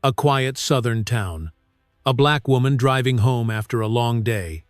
A quiet southern town. A black woman driving home after a long day.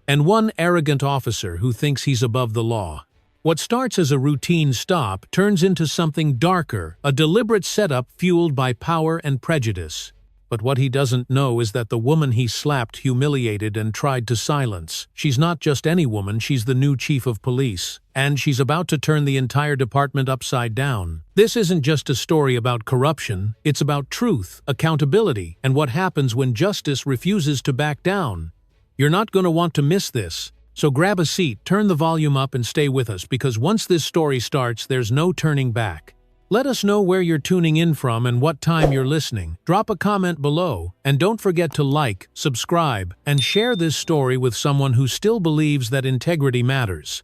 And one arrogant officer who thinks he's above the law. What starts as a routine stop turns into something darker, a deliberate setup fueled by power and prejudice. But what he doesn't know is that the woman he slapped, humiliated, and tried to silence. She's not just any woman, she's the new chief of police. And she's about to turn the entire department upside down. This isn't just a story about corruption, it's about truth, accountability, and what happens when justice refuses to back down. You're not going to want to miss this. So grab a seat, turn the volume up, and stay with us, because once this story starts, there's no turning back. Let us know where you're tuning in from and what time you're listening. Drop a comment below, and don't forget to like, subscribe, and share this story with someone who still believes that integrity matters.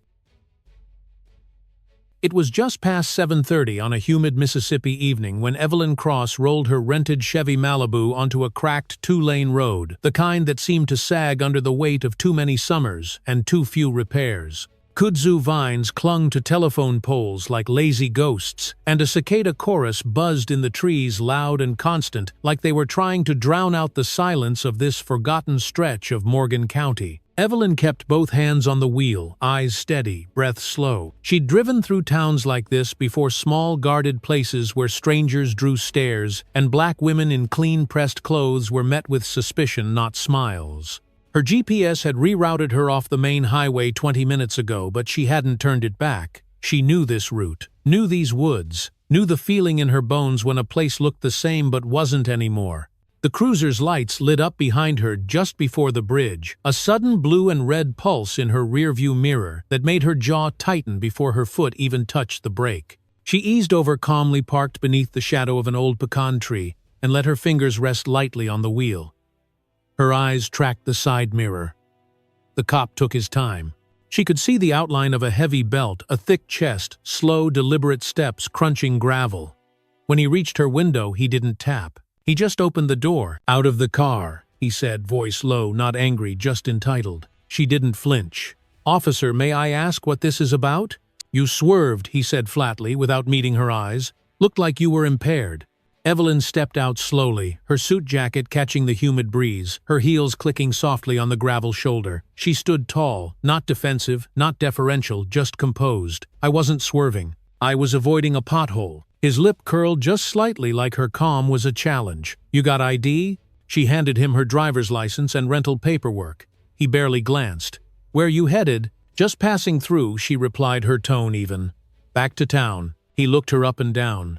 It was just past 7:30 on a humid Mississippi evening when Evelyn Cross rolled her rented Chevy Malibu onto a cracked two-lane road, the kind that seemed to sag under the weight of too many summers and too few repairs. Kudzu vines clung to telephone poles like lazy ghosts, and a cicada chorus buzzed in the trees loud and constant, like they were trying to drown out the silence of this forgotten stretch of Morgan County. Evelyn kept both hands on the wheel, eyes steady, breath slow. She'd driven through towns like this before, small guarded places where strangers drew stares, and black women in clean pressed clothes were met with suspicion, not smiles. Her GPS had rerouted her off the main highway 20 minutes ago, but she hadn't turned it back. She knew this route, knew these woods, knew the feeling in her bones when a place looked the same but wasn't anymore. The cruiser's lights lit up behind her just before the bridge, a sudden blue and red pulse in her rearview mirror that made her jaw tighten before her foot even touched the brake. She eased over, calmly parked beneath the shadow of an old pecan tree, and let her fingers rest lightly on the wheel. Her eyes tracked the side mirror. The cop took his time. She could see the outline of a heavy belt, a thick chest, slow, deliberate steps crunching gravel. When he reached her window, he didn't tap. He just opened the door. "Out of the car," he said, voice low, not angry, just entitled. She didn't flinch. "Officer, may I ask what this is about?" "You swerved," he said flatly, without meeting her eyes. "Looked like you were impaired." Evelyn stepped out slowly, her suit jacket catching the humid breeze, her heels clicking softly on the gravel shoulder. She stood tall, not defensive, not deferential, just composed. "I wasn't swerving. I was avoiding a pothole." His lip curled just slightly, like her calm was a challenge. "You got ID?" She handed him her driver's license and rental paperwork. He barely glanced. "Where you headed?" "Just passing through," she replied, her tone even. "Back to town." He looked her up and down.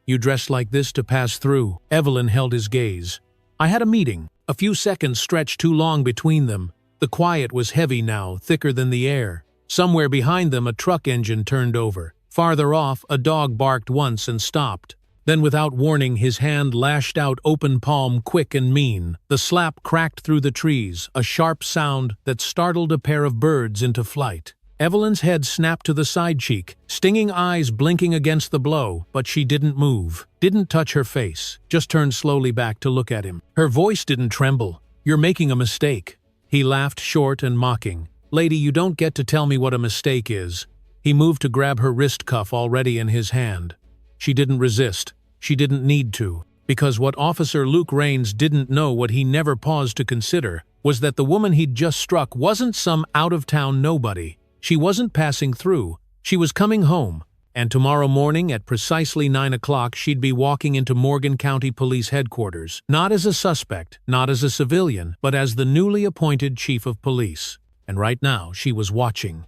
"You dressed like this to pass through?" Evelyn held his gaze. "I had a meeting." A few seconds stretched too long between them. The quiet was heavy now, thicker than the air. Somewhere behind them, a truck engine turned over. Farther off, a dog barked once and stopped. Then, without warning, his hand lashed out, open palm, quick and mean. The slap cracked through the trees, a sharp sound that startled a pair of birds into flight. Evelyn's head snapped to the side cheek, stinging eyes blinking against the blow, but she didn't move, didn't touch her face, just turned slowly back to look at him. Her voice didn't tremble. "You're making a mistake." He laughed, short and mocking. "Lady, you don't get to tell me what a mistake is." He moved to grab her wrist cuff already in his hand. She didn't resist. She didn't need to. Because what Officer Luke Raines didn't know, what he never paused to consider, was that the woman he'd just struck wasn't some out-of-town nobody. She wasn't passing through. She was coming home. And tomorrow morning at precisely 9 o'clock she'd be walking into Morgan County Police Headquarters, not as a suspect, not as a civilian, but as the newly appointed chief of police. And right now she was watching.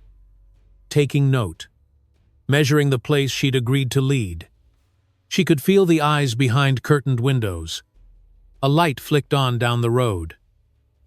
Taking note. Measuring the place she'd agreed to lead. She could feel the eyes behind curtained windows. A light flicked on down the road.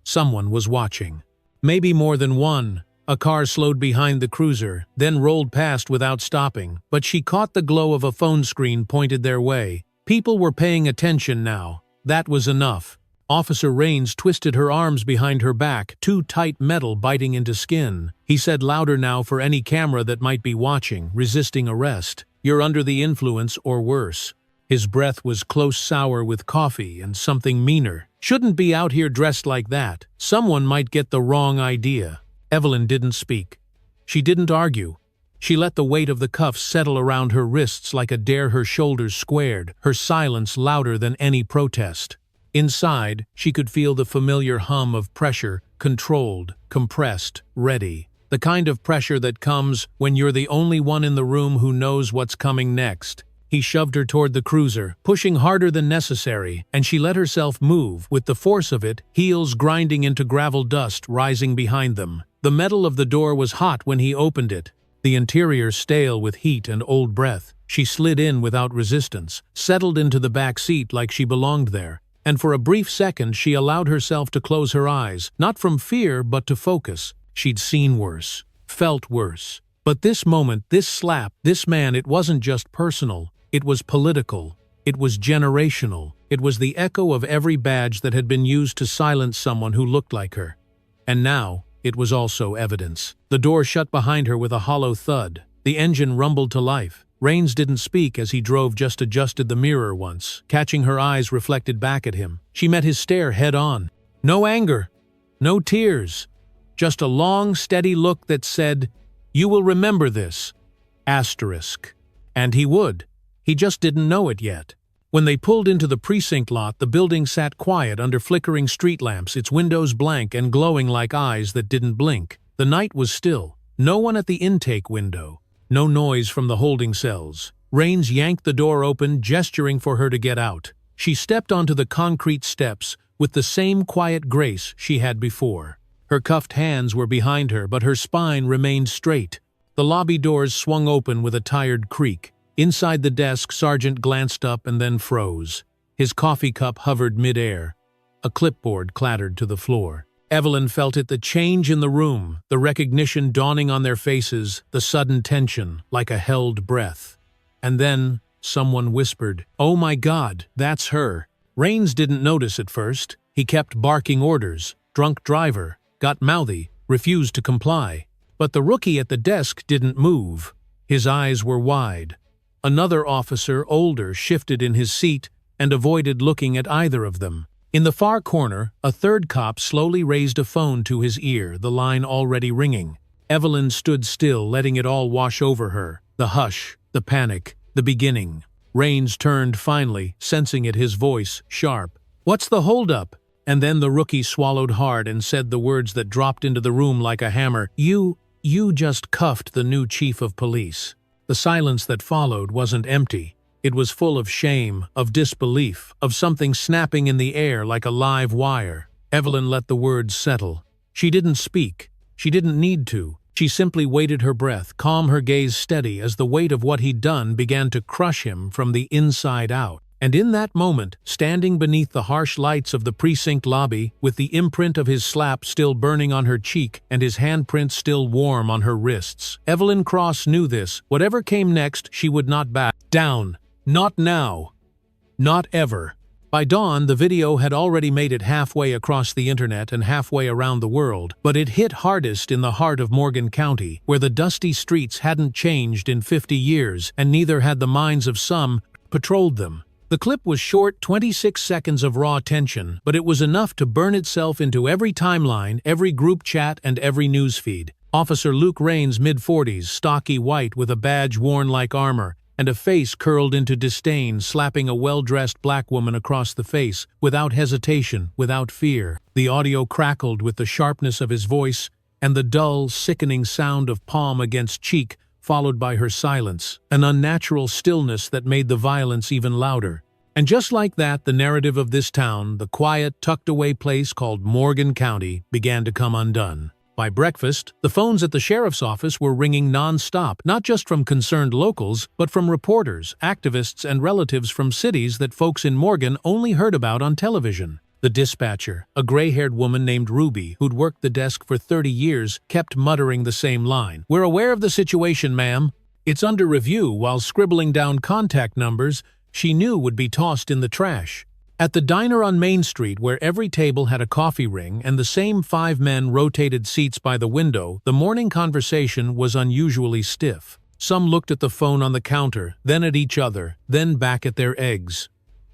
Someone was watching. Maybe more than one. A car slowed behind the cruiser, then rolled past without stopping, but she caught the glow of a phone screen pointed their way. People were paying attention now. That was enough. Officer Raines twisted her arms behind her back, too tight, metal biting into skin. He said louder now for any camera that might be watching, resisting arrest. "You're under the influence or worse." His breath was close, sour with coffee and something meaner. "Shouldn't be out here dressed like that. Someone might get the wrong idea." Evelyn didn't speak. She didn't argue. She let the weight of the cuffs settle around her wrists like a dare, her shoulders squared, her silence louder than any protest. Inside, she could feel the familiar hum of pressure, controlled, compressed, ready. The kind of pressure that comes when you're the only one in the room who knows what's coming next. He shoved her toward the cruiser, pushing harder than necessary, and she let herself move, with the force of it, heels grinding into gravel dust rising behind them. The metal of the door was hot when he opened it, the interior stale with heat and old breath. She slid in without resistance, settled into the back seat like she belonged there, and for a brief second she allowed herself to close her eyes, not from fear but to focus. She'd seen worse, felt worse. But this moment, this slap, this man, it wasn't just personal. It was political. It was generational. It was the echo of every badge that had been used to silence someone who looked like her. And now, it was also evidence. The door shut behind her with a hollow thud. The engine rumbled to life. Rains didn't speak as he drove, just adjusted the mirror once, catching her eyes reflected back at him. She met his stare head-on. No anger. No tears. Just a long, steady look that said, "You will remember this." Asterisk. And he would. He just didn't know it yet. When they pulled into the precinct lot, the building sat quiet under flickering street lamps, its windows blank and glowing like eyes that didn't blink. The night was still. No one at the intake window. No noise from the holding cells. Rains yanked the door open, gesturing for her to get out. She stepped onto the concrete steps with the same quiet grace she had before. Her cuffed hands were behind her, but her spine remained straight. The lobby doors swung open with a tired creak. Inside the desk, Sargent glanced up and then froze. His coffee cup hovered mid-air. A clipboard clattered to the floor. Evelyn felt it, the change in the room, the recognition dawning on their faces, the sudden tension, like a held breath. And then, someone whispered, "Oh my God, that's her." Rains didn't notice at first. He kept barking orders. Drunk driver, got mouthy, refused to comply. But the rookie at the desk didn't move. His eyes were wide. Another officer, older, shifted in his seat and avoided looking at either of them. In the far corner, a third cop slowly raised a phone to his ear, the line already ringing. Evelyn stood still, letting it all wash over her. The hush, the panic, the beginning. Rains turned finally, sensing it, his voice sharp. "What's the holdup?" And then the rookie swallowed hard and said the words that dropped into the room like a hammer. You just cuffed the new chief of police." The silence that followed wasn't empty. It was full of shame, of disbelief, of something snapping in the air like a live wire. Evelyn let the words settle. She didn't speak. She didn't need to. She simply waited her breath, calm, her gaze steady as the weight of what he'd done began to crush him from the inside out. And in that moment, standing beneath the harsh lights of the precinct lobby, with the imprint of his slap still burning on her cheek and his handprint still warm on her wrists, Evelyn Cross knew this. Whatever came next, she would not back down. Not now. Not ever. By dawn, the video had already made it halfway across the internet and halfway around the world, but it hit hardest in the heart of Morgan County, where the dusty streets hadn't changed in 50 years, and neither had the minds of some patrolled them. The clip was short, 26 seconds of raw tension, but it was enough to burn itself into every timeline, every group chat, and every newsfeed. Officer Luke Rains, mid-40s, stocky white with a badge worn like armor, and a face curled into disdain, slapping a well-dressed black woman across the face, without hesitation, without fear. The audio crackled with the sharpness of his voice, and the dull, sickening sound of palm against cheek, followed by her silence, an unnatural stillness that made the violence even louder. And just like that, the narrative of this town, the quiet, tucked-away place called Morgan County, began to come undone. By breakfast, the phones at the sheriff's office were ringing non-stop, not just from concerned locals, but from reporters, activists, and relatives from cities that folks in Morgan only heard about on television. The dispatcher, a gray-haired woman named Ruby, who'd worked the desk for 30 years, kept muttering the same line. "We're aware of the situation, ma'am. It's under review," while scribbling down contact numbers she knew would be tossed in the trash. At the diner on Main Street, where every table had a coffee ring and the same 5 men rotated seats by the window, the morning conversation was unusually stiff. Some looked at the phone on the counter, then at each other, then back at their eggs.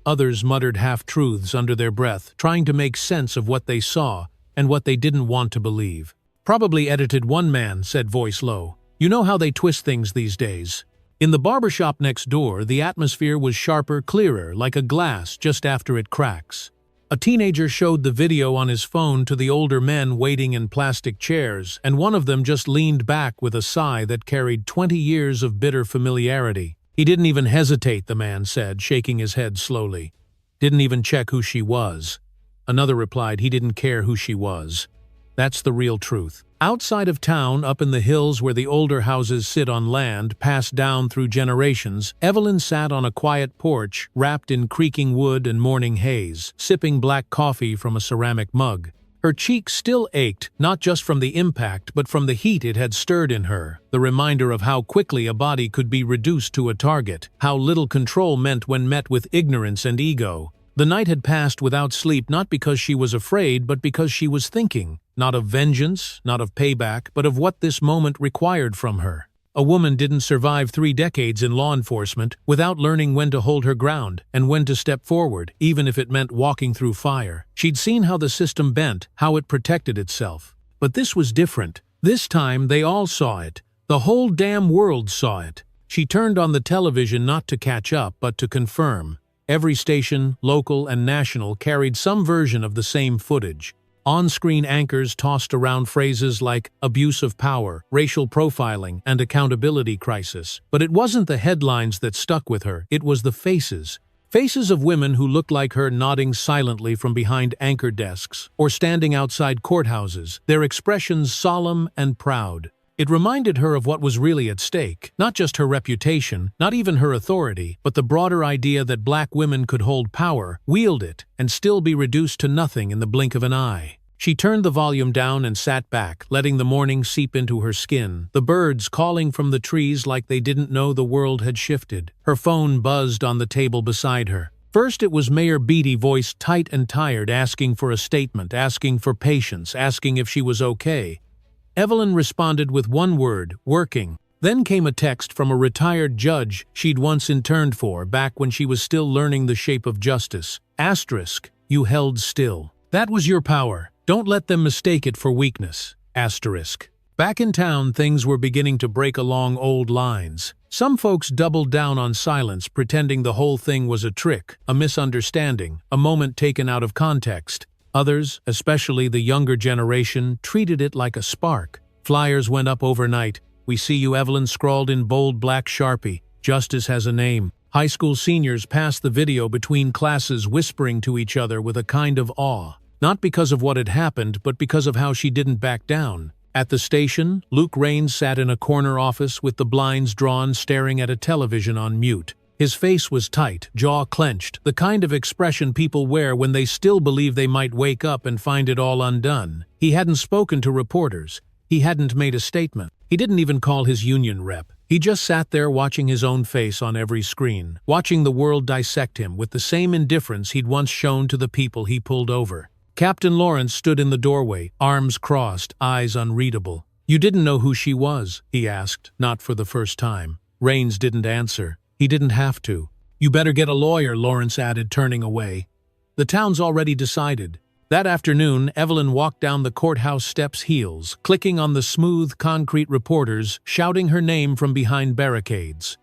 Others muttered half-truths under their breath, trying to make sense of what they saw and what they didn't want to believe. "Probably edited," one man said, voice low. You know how they twist things these days. In the barbershop next door, the atmosphere was sharper, clearer, like a glass just after it cracks. A teenager showed the video on his phone to the older men waiting in plastic chairs, and one of them just leaned back with a sigh that carried 20 years of bitter familiarity. He didn't even hesitate, the man said, shaking his head slowly. Didn't even check who she was. Another replied he didn't care who she was. That's the real truth. Outside of town, up in the hills where the older houses sit on land passed down through generations, Evelyn sat on a quiet porch, wrapped in creaking wood and morning haze, sipping black coffee from a ceramic mug. Her cheeks still ached, not just from the impact, but from the heat it had stirred in her, the reminder of how quickly a body could be reduced to a target, how little control meant when met with ignorance and ego. The night had passed without sleep, not because she was afraid, but because she was thinking, not of vengeance, not of payback, but of what this moment required from her. A woman didn't survive 3 decades in law enforcement without learning when to hold her ground and when to step forward, even if it meant walking through fire. She'd seen how the system bent, how it protected itself. But this was different. This time they all saw it. The whole damn world saw it. She turned on the television not to catch up, but to confirm. Every station, local and national, carried some version of the same footage. On-screen anchors tossed around phrases like abuse of power, racial profiling, and accountability crisis. But it wasn't the headlines that stuck with her, it was the faces. Faces of women who looked like her nodding silently from behind anchor desks or standing outside courthouses, their expressions solemn and proud. It reminded her of what was really at stake, not just her reputation, not even her authority, but the broader idea that black women could hold power, wield it, and still be reduced to nothing in the blink of an eye. She turned the volume down and sat back, letting the morning seep into her skin, the birds calling from the trees like they didn't know the world had shifted. Her phone buzzed on the table beside her. First it was Mayor Beatty, voice tight and tired, asking for a statement, asking for patience, asking if she was okay. Evelyn responded with one word, working. Then came a text from a retired judge she'd once interned for back when she was still learning the shape of justice. Asterisk, you held still. That was your power. Don't let them mistake it for weakness. Asterisk. Back in town, things were beginning to break along old lines. Some folks doubled down on silence, pretending the whole thing was a trick, a misunderstanding, a moment taken out of context. Others, especially the younger generation, treated it like a spark. Flyers went up overnight. "We see you, Evelyn," scrawled in bold black Sharpie. "Justice has a name." High school seniors passed the video between classes, whispering to each other with a kind of awe. Not because of what had happened, but because of how she didn't back down. At the station, Luke Raines sat in a corner office with the blinds drawn, staring at a television on mute. His face was tight, jaw clenched, the kind of expression people wear when they still believe they might wake up and find it all undone. He hadn't spoken to reporters. He hadn't made a statement. He didn't even call his union rep. He just sat there watching his own face on every screen, watching the world dissect him with the same indifference he'd once shown to the people he pulled over. Captain Lawrence stood in the doorway, arms crossed, eyes unreadable. "You didn't know who she was?" he asked, not for the first time. Raines didn't answer. He didn't have to. "You better get a lawyer," Lawrence added, turning away. "The town's already decided." That afternoon, Evelyn walked down the courthouse steps, heels, clicking on the smooth, concrete reporters, shouting her name from behind barricades.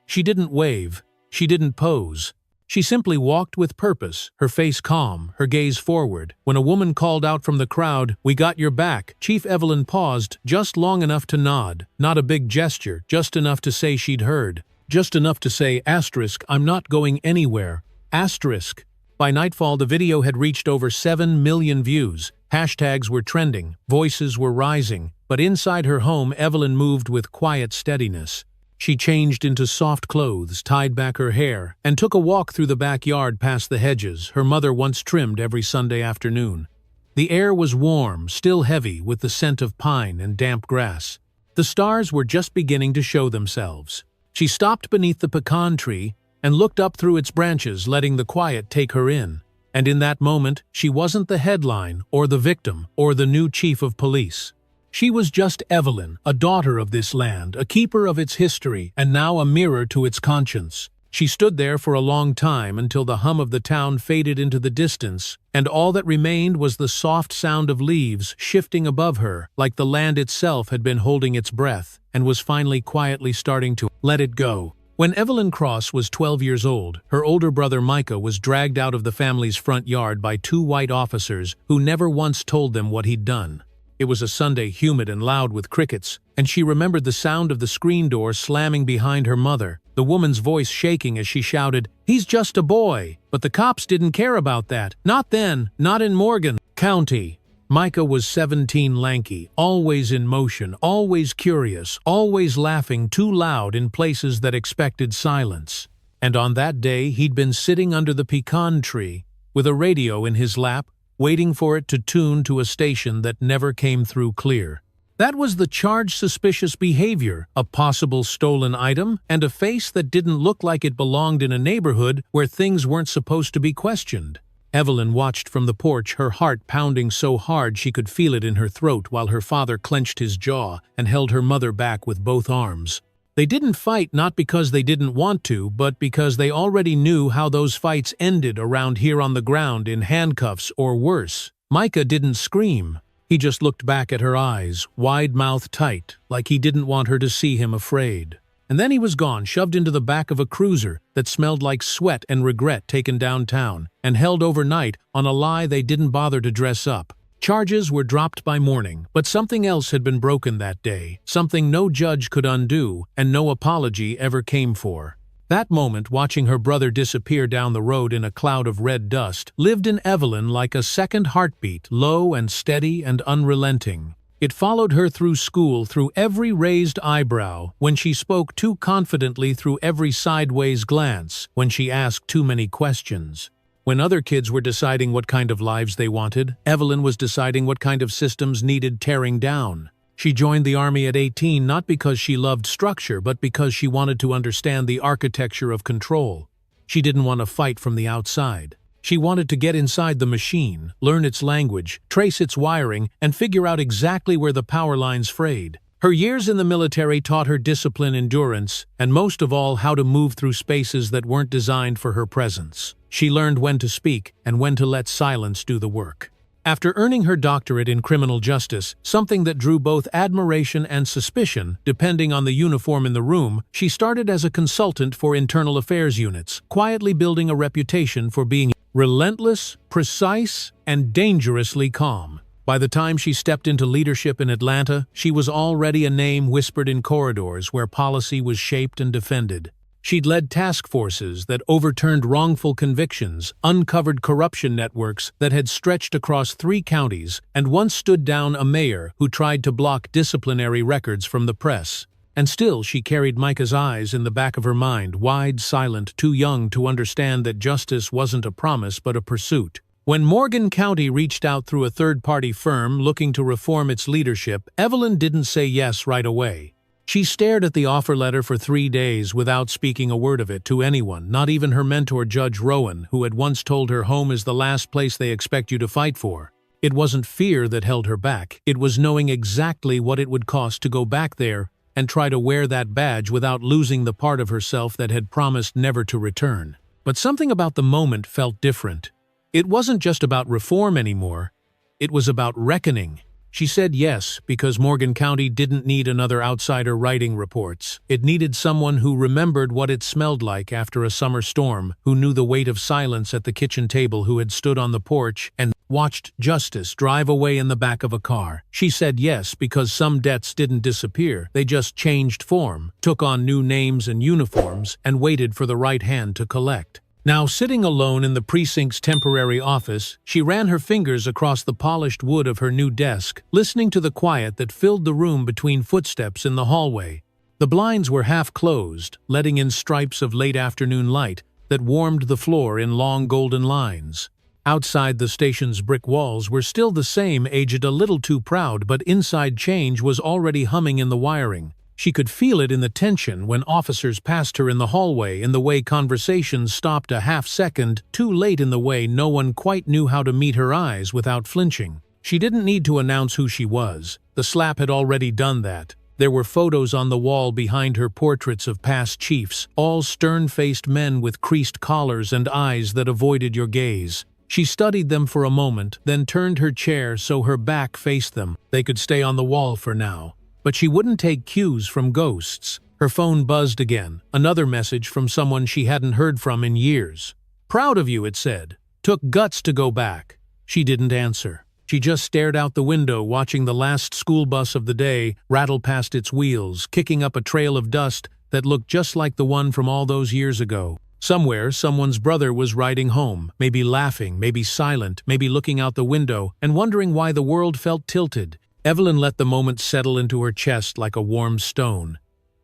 She didn't wave. She didn't pose. She simply walked with purpose, her face calm, her gaze forward. When a woman called out from the crowd, "We got your back," Chief Evelyn paused, just long enough to nod. Not a big gesture, just enough to say she'd heard. Just enough to say, asterisk, "I'm not going anywhere." Asterisk. By nightfall, the video had reached over 7 million views. Hashtags were trending, voices were rising. But inside her home, Evelyn moved with quiet steadiness. She changed into soft clothes, tied back her hair, and took a walk through the backyard past the hedges her mother once trimmed every Sunday afternoon. The air was warm, still heavy, with the scent of pine and damp grass. The stars were just beginning to show themselves. She stopped beneath the pecan tree and looked up through its branches, letting the quiet take her in. And in that moment, she wasn't the headline, or the victim, or the new chief of police. She was just Evelyn, a daughter of this land, a keeper of its history, and now a mirror to its conscience. She stood there for a long time until the hum of the town faded into the distance, and all that remained was the soft sound of leaves shifting above her, like the land itself had been holding its breath, and was finally quietly starting to let it go. When Evelyn Cross was 12 years old, her older brother Micah was dragged out of the family's front yard by two white officers who never once told them what he'd done. It was a Sunday, humid and loud with crickets, and she remembered the sound of the screen door slamming behind her mother, the woman's voice shaking as she shouted, "He's just a boy!" But the cops didn't care about that. Not then, not in Morgan County. Micah was 17, lanky, always in motion, always curious, always laughing too loud in places that expected silence. And on that day he'd been sitting under the pecan tree, with a radio in his lap, waiting for it to tune to a station that never came through clear. That was the charged suspicious behavior, a possible stolen item, and a face that didn't look like it belonged in a neighborhood where things weren't supposed to be questioned. Evelyn watched from the porch, her heart pounding so hard she could feel it in her throat while her father clenched his jaw and held her mother back with both arms. They didn't fight not because they didn't want to, but because they already knew how those fights ended around here on the ground in handcuffs or worse. Micah didn't scream. He just looked back at her eyes, wide-mouthed tight, like he didn't want her to see him afraid. And then he was gone, shoved into the back of a cruiser that smelled like sweat and regret taken downtown, and held overnight on a lie they didn't bother to dress up. Charges were dropped by morning, but something else had been broken that day, something no judge could undo and no apology ever came for. That moment, watching her brother disappear down the road in a cloud of red dust, lived in Evelyn like a second heartbeat, low and steady and unrelenting. It followed her through school, through every raised eyebrow, when she spoke too confidently, through every sideways glance, when she asked too many questions. When other kids were deciding what kind of lives they wanted, Evelyn was deciding what kind of systems needed tearing down. She joined the army at 18 not because she loved structure, but because she wanted to understand the architecture of control. She didn't want to fight from the outside. She wanted to get inside the machine, learn its language, trace its wiring, and figure out exactly where the power lines frayed. Her years in the military taught her discipline, endurance, and most of all how to move through spaces that weren't designed for her presence. She learned when to speak and when to let silence do the work. After earning her doctorate in criminal justice, something that drew both admiration and suspicion, depending on the uniform in the room, she started as a consultant for internal affairs units, quietly building a reputation for being relentless, precise, and dangerously calm. By the time she stepped into leadership in Atlanta, she was already a name whispered in corridors where policy was shaped and defended. She'd led task forces that overturned wrongful convictions, uncovered corruption networks that had stretched across 3 counties, and once stood down a mayor who tried to block disciplinary records from the press. And still she carried Micah's eyes in the back of her mind, wide, silent, too young to understand that justice wasn't a promise but a pursuit. When Morgan County reached out through a third-party firm looking to reform its leadership, Evelyn didn't say yes right away. She stared at the offer letter for 3 days without speaking a word of it to anyone, not even her mentor Judge Rowan, who had once told her home is the last place they expect you to fight for. It wasn't fear that held her back, it was knowing exactly what it would cost to go back there and try to wear that badge without losing the part of herself that had promised never to return. But something about the moment felt different. It wasn't just about reform anymore, it was about reckoning. She said yes because Morgan County didn't need another outsider writing reports. It needed someone who remembered what it smelled like after a summer storm, who knew the weight of silence at the kitchen table, who had stood on the porch and watched justice drive away in the back of a car. She said yes because some debts didn't disappear, they just changed form, took on new names and uniforms, and waited for the right hand to collect. Now, sitting alone in the precinct's temporary office, she ran her fingers across the polished wood of her new desk, listening to the quiet that filled the room between footsteps in the hallway. The blinds were half closed, letting in stripes of late afternoon light that warmed the floor in long golden lines. Outside, the station's brick walls were still the same, aged a little too proud, but inside change was already humming in the wiring. She could feel it in the tension when officers passed her in the hallway, in the way conversations stopped a half-second too late, in the way no one quite knew how to meet her eyes without flinching. She didn't need to announce who she was. The slap had already done that. There were photos on the wall behind her, portraits of past chiefs, all stern-faced men with creased collars and eyes that avoided your gaze. She studied them for a moment, then turned her chair so her back faced them. They could stay on the wall for now. But she wouldn't take cues from ghosts. Her phone buzzed again, another message from someone she hadn't heard from in years. "Proud of you," it said. "Took guts to go back." She didn't answer. She just stared out the window, watching the last school bus of the day rattle past its wheels, kicking up a trail of dust that looked just like the one from all those years ago. Somewhere, someone's brother was riding home, maybe laughing, maybe silent, maybe looking out the window and wondering why the world felt tilted. Evelyn let the moment settle into her chest like a warm stone.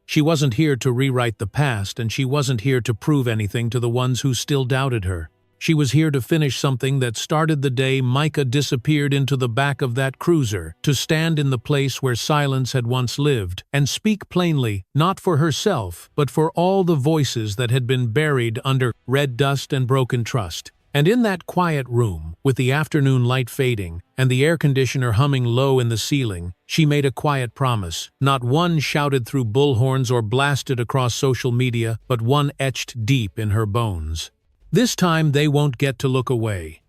She wasn't here to rewrite the past, and she wasn't here to prove anything to the ones who still doubted her. She was here to finish something that started the day Micah disappeared into the back of that cruiser, to stand in the place where silence had once lived, and speak plainly, not for herself, but for all the voices that had been buried under red dust and broken trust. And in that quiet room, with the afternoon light fading, and the air conditioner humming low in the ceiling, she made a quiet promise, not one shouted through bullhorns or blasted across social media, but one etched deep in her bones. This time they won't get to look away.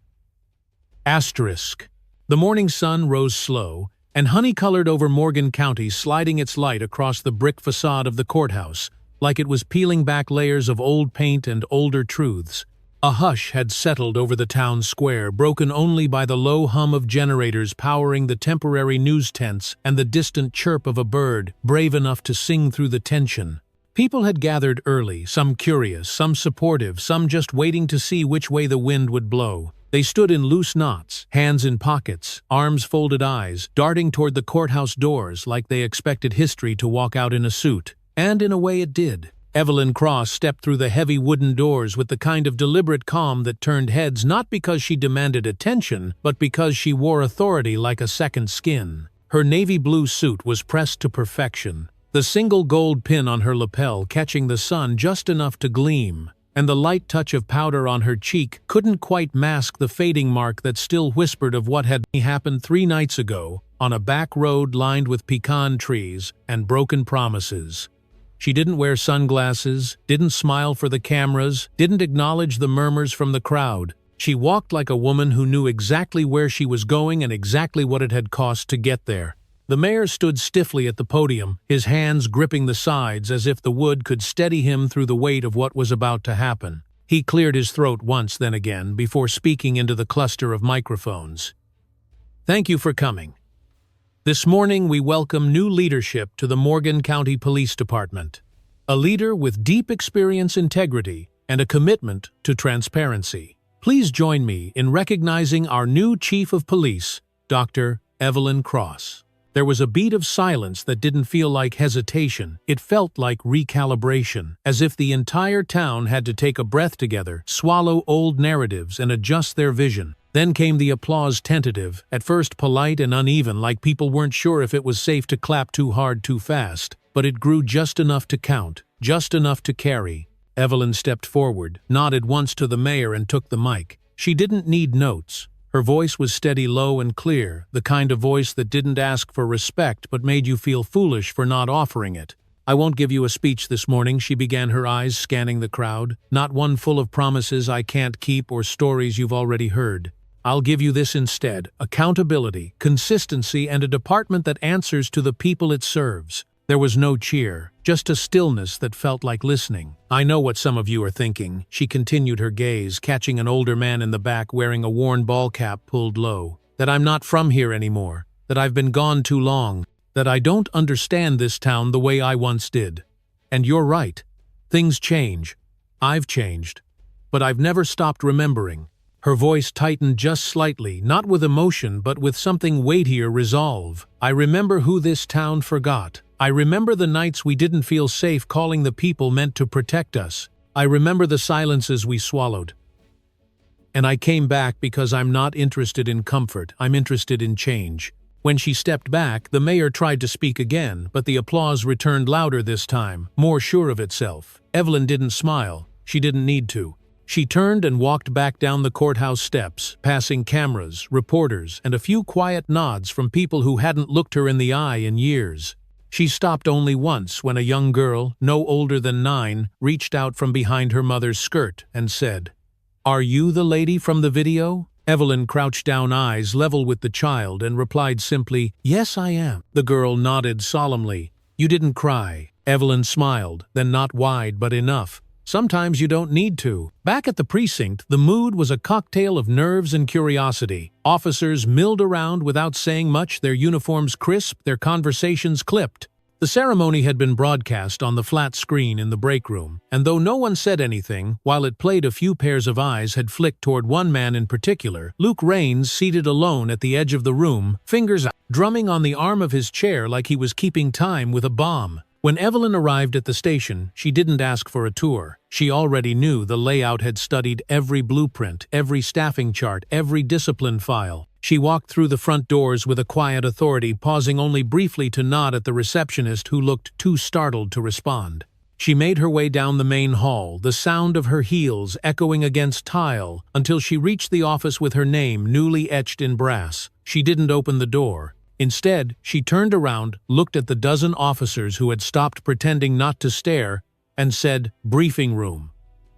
Asterisk. The morning sun rose slow, and honey-colored over Morgan County, sliding its light across the brick facade of the courthouse, like it was peeling back layers of old paint and older truths. A hush had settled over the town square, broken only by the low hum of generators powering the temporary news tents and the distant chirp of a bird, brave enough to sing through the tension. People had gathered early, some curious, some supportive, some just waiting to see which way the wind would blow. They stood in loose knots, hands in pockets, arms folded, eyes darting toward the courthouse doors like they expected history to walk out in a suit. And in a way it did. Evelyn Cross stepped through the heavy wooden doors with the kind of deliberate calm that turned heads, not because she demanded attention, but because she wore authority like a second skin. Her navy blue suit was pressed to perfection, the single gold pin on her lapel catching the sun just enough to gleam, and the light touch of powder on her cheek couldn't quite mask the fading mark that still whispered of what had happened 3 nights ago, on a back road lined with pecan trees and broken promises. She didn't wear sunglasses, didn't smile for the cameras, didn't acknowledge the murmurs from the crowd. She walked like a woman who knew exactly where she was going and exactly what it had cost to get there. The mayor stood stiffly at the podium, his hands gripping the sides as if the wood could steady him through the weight of what was about to happen. He cleared his throat once, then again, before speaking into the cluster of microphones. "Thank you for coming. This morning we welcome new leadership to the Morgan County Police Department. A leader with deep experience, integrity, and a commitment to transparency. Please join me in recognizing our new Chief of Police, Dr. Evelyn Cross." There was a beat of silence that didn't feel like hesitation. It felt like recalibration, as if the entire town had to take a breath together, swallow old narratives, and adjust their vision. Then came the applause, tentative, at first polite and uneven, like people weren't sure if it was safe to clap too hard too fast. But it grew just enough to count, just enough to carry. Evelyn stepped forward, nodded once to the mayor, and took the mic. She didn't need notes. Her voice was steady, low, and clear, the kind of voice that didn't ask for respect but made you feel foolish for not offering it. "I won't give you a speech this morning," she began, her eyes scanning the crowd. "Not one full of promises I can't keep or stories you've already heard. I'll give you this instead: accountability, consistency, and a department that answers to the people it serves." There was no cheer, just a stillness that felt like listening. "I know what some of you are thinking," she continued, her gaze catching an older man in the back wearing a worn ball cap pulled low. "That I'm not from here anymore, that I've been gone too long, that I don't understand this town the way I once did. And you're right. Things change. I've changed. But I've never stopped remembering." Her voice tightened just slightly, not with emotion but with something weightier, resolve. "I remember who this town forgot. I remember the nights we didn't feel safe calling the people meant to protect us. I remember the silences we swallowed. And I came back because I'm not interested in comfort, I'm interested in change." When she stepped back, the mayor tried to speak again, but the applause returned louder this time, more sure of itself. Evelyn didn't smile. She didn't need to. She turned and walked back down the courthouse steps, passing cameras, reporters, and a few quiet nods from people who hadn't looked her in the eye in years. She stopped only once when a young girl, no older than 9, reached out from behind her mother's skirt and said, "Are you the lady from the video?" Evelyn crouched down, eyes level with the child, and replied simply, "Yes, I am." The girl nodded solemnly. "You didn't cry." Evelyn smiled, then not wide but enough. "Sometimes you don't need to." Back at the precinct, the mood was a cocktail of nerves and curiosity. Officers milled around without saying much, their uniforms crisp, their conversations clipped. The ceremony had been broadcast on the flat screen in the break room, and though no one said anything, while it played, a few pairs of eyes had flicked toward one man in particular, Luke Rains, seated alone at the edge of the room, fingers drumming on the arm of his chair like he was keeping time with a bomb. When Evelyn arrived at the station, she didn't ask for a tour. She already knew the layout, had studied every blueprint, every staffing chart, every discipline file. She walked through the front doors with a quiet authority, pausing only briefly to nod at the receptionist who looked too startled to respond. She made her way down the main hall, the sound of her heels echoing against tile, until she reached the office with her name newly etched in brass. She didn't open the door. Instead, she turned around, looked at the dozen officers who had stopped pretending not to stare, and said, "Briefing room.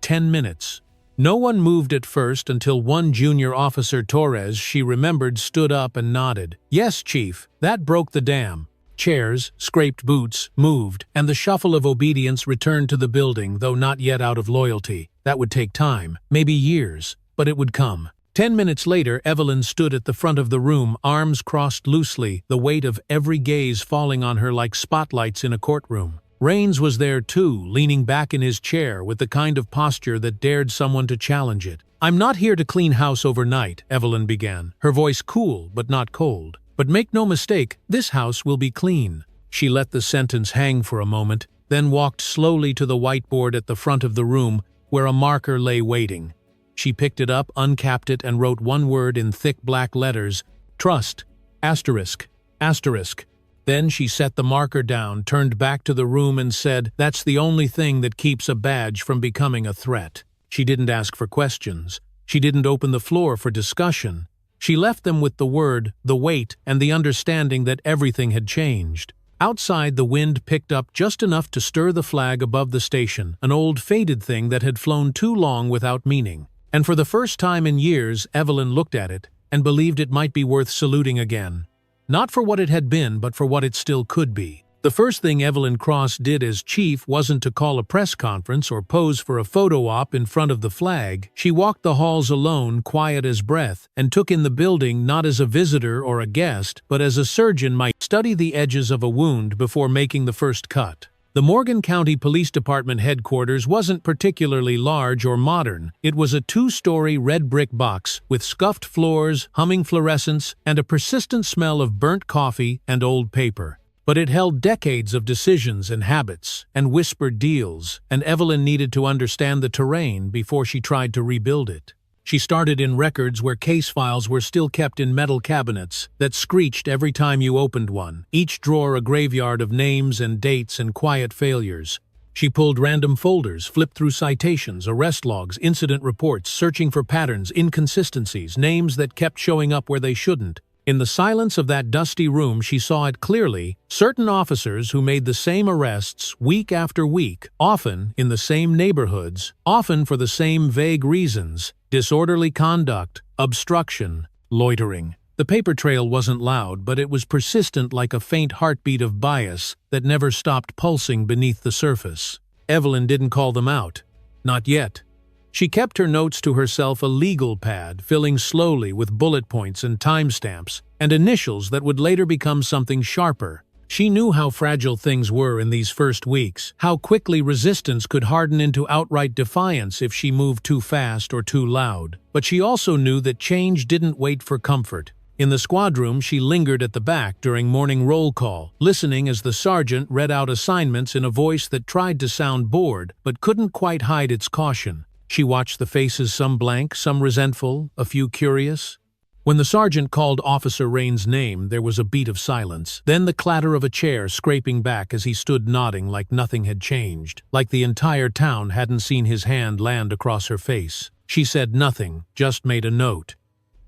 10 minutes." No one moved at first until one junior officer, Torres, she remembered, stood up and nodded. "Yes, Chief, that broke the dam." Chairs, scraped boots, moved, and the shuffle of obedience returned to the building, though not yet out of loyalty. That would take time, maybe years, but it would come. 10 minutes later, Evelyn stood at the front of the room, arms crossed loosely, the weight of every gaze falling on her like spotlights in a courtroom. Rains was there too, leaning back in his chair with the kind of posture that dared someone to challenge it. "I'm not here to clean house overnight," Evelyn began, her voice cool but not cold. "But make no mistake, this house will be clean." She let the sentence hang for a moment, then walked slowly to the whiteboard at the front of the room, where a marker lay waiting. She picked it up, uncapped it, and wrote one word in thick black letters: "Trust, asterisk, asterisk." Then she set the marker down, turned back to the room and said, "That's the only thing that keeps a badge from becoming a threat." She didn't ask for questions. She didn't open the floor for discussion. She left them with the word, the weight, and the understanding that everything had changed. Outside, the wind picked up just enough to stir the flag above the station, an old faded thing that had flown too long without meaning. And for the first time in years, Evelyn looked at it and believed it might be worth saluting again. Not for what it had been, but for what it still could be. The first thing Evelyn Cross did as chief wasn't to call a press conference or pose for a photo op in front of the flag. She walked the halls alone, quiet as breath, and took in the building not as a visitor or a guest, but as a surgeon might study the edges of a wound before making the first cut. The Morgan County Police Department headquarters wasn't particularly large or modern. It was a 2-story red brick box with scuffed floors, humming fluorescents, and a persistent smell of burnt coffee and old paper. But it held decades of decisions and habits, and whispered deals, and Evelyn needed to understand the terrain before she tried to rebuild it. She started in records where case files were still kept in metal cabinets that screeched every time you opened one, each drawer a graveyard of names and dates and quiet failures. She pulled random folders, flipped through citations, arrest logs, incident reports, searching for patterns, inconsistencies, names that kept showing up where they shouldn't. In the silence of that dusty room, she saw it clearly: certain officers who made the same arrests week after week, often in the same neighborhoods, often for the same vague reasons: disorderly conduct, obstruction, loitering. The paper trail wasn't loud, but it was persistent, like a faint heartbeat of bias that never stopped pulsing beneath the surface. Evelyn didn't call them out. Not yet. She kept her notes to herself, a legal pad, filling slowly with bullet points and timestamps, and initials that would later become something sharper. She knew how fragile things were in these first weeks, how quickly resistance could harden into outright defiance if she moved too fast or too loud. But she also knew that change didn't wait for comfort. In the squad room, she lingered at the back during morning roll call, listening as the sergeant read out assignments in a voice that tried to sound bored but couldn't quite hide its caution. She watched the faces, some blank, some resentful, a few curious. When the sergeant called Officer Rains' name, there was a beat of silence, then the clatter of a chair scraping back as he stood nodding like nothing had changed, like the entire town hadn't seen his hand land across her face. She said nothing, just made a note.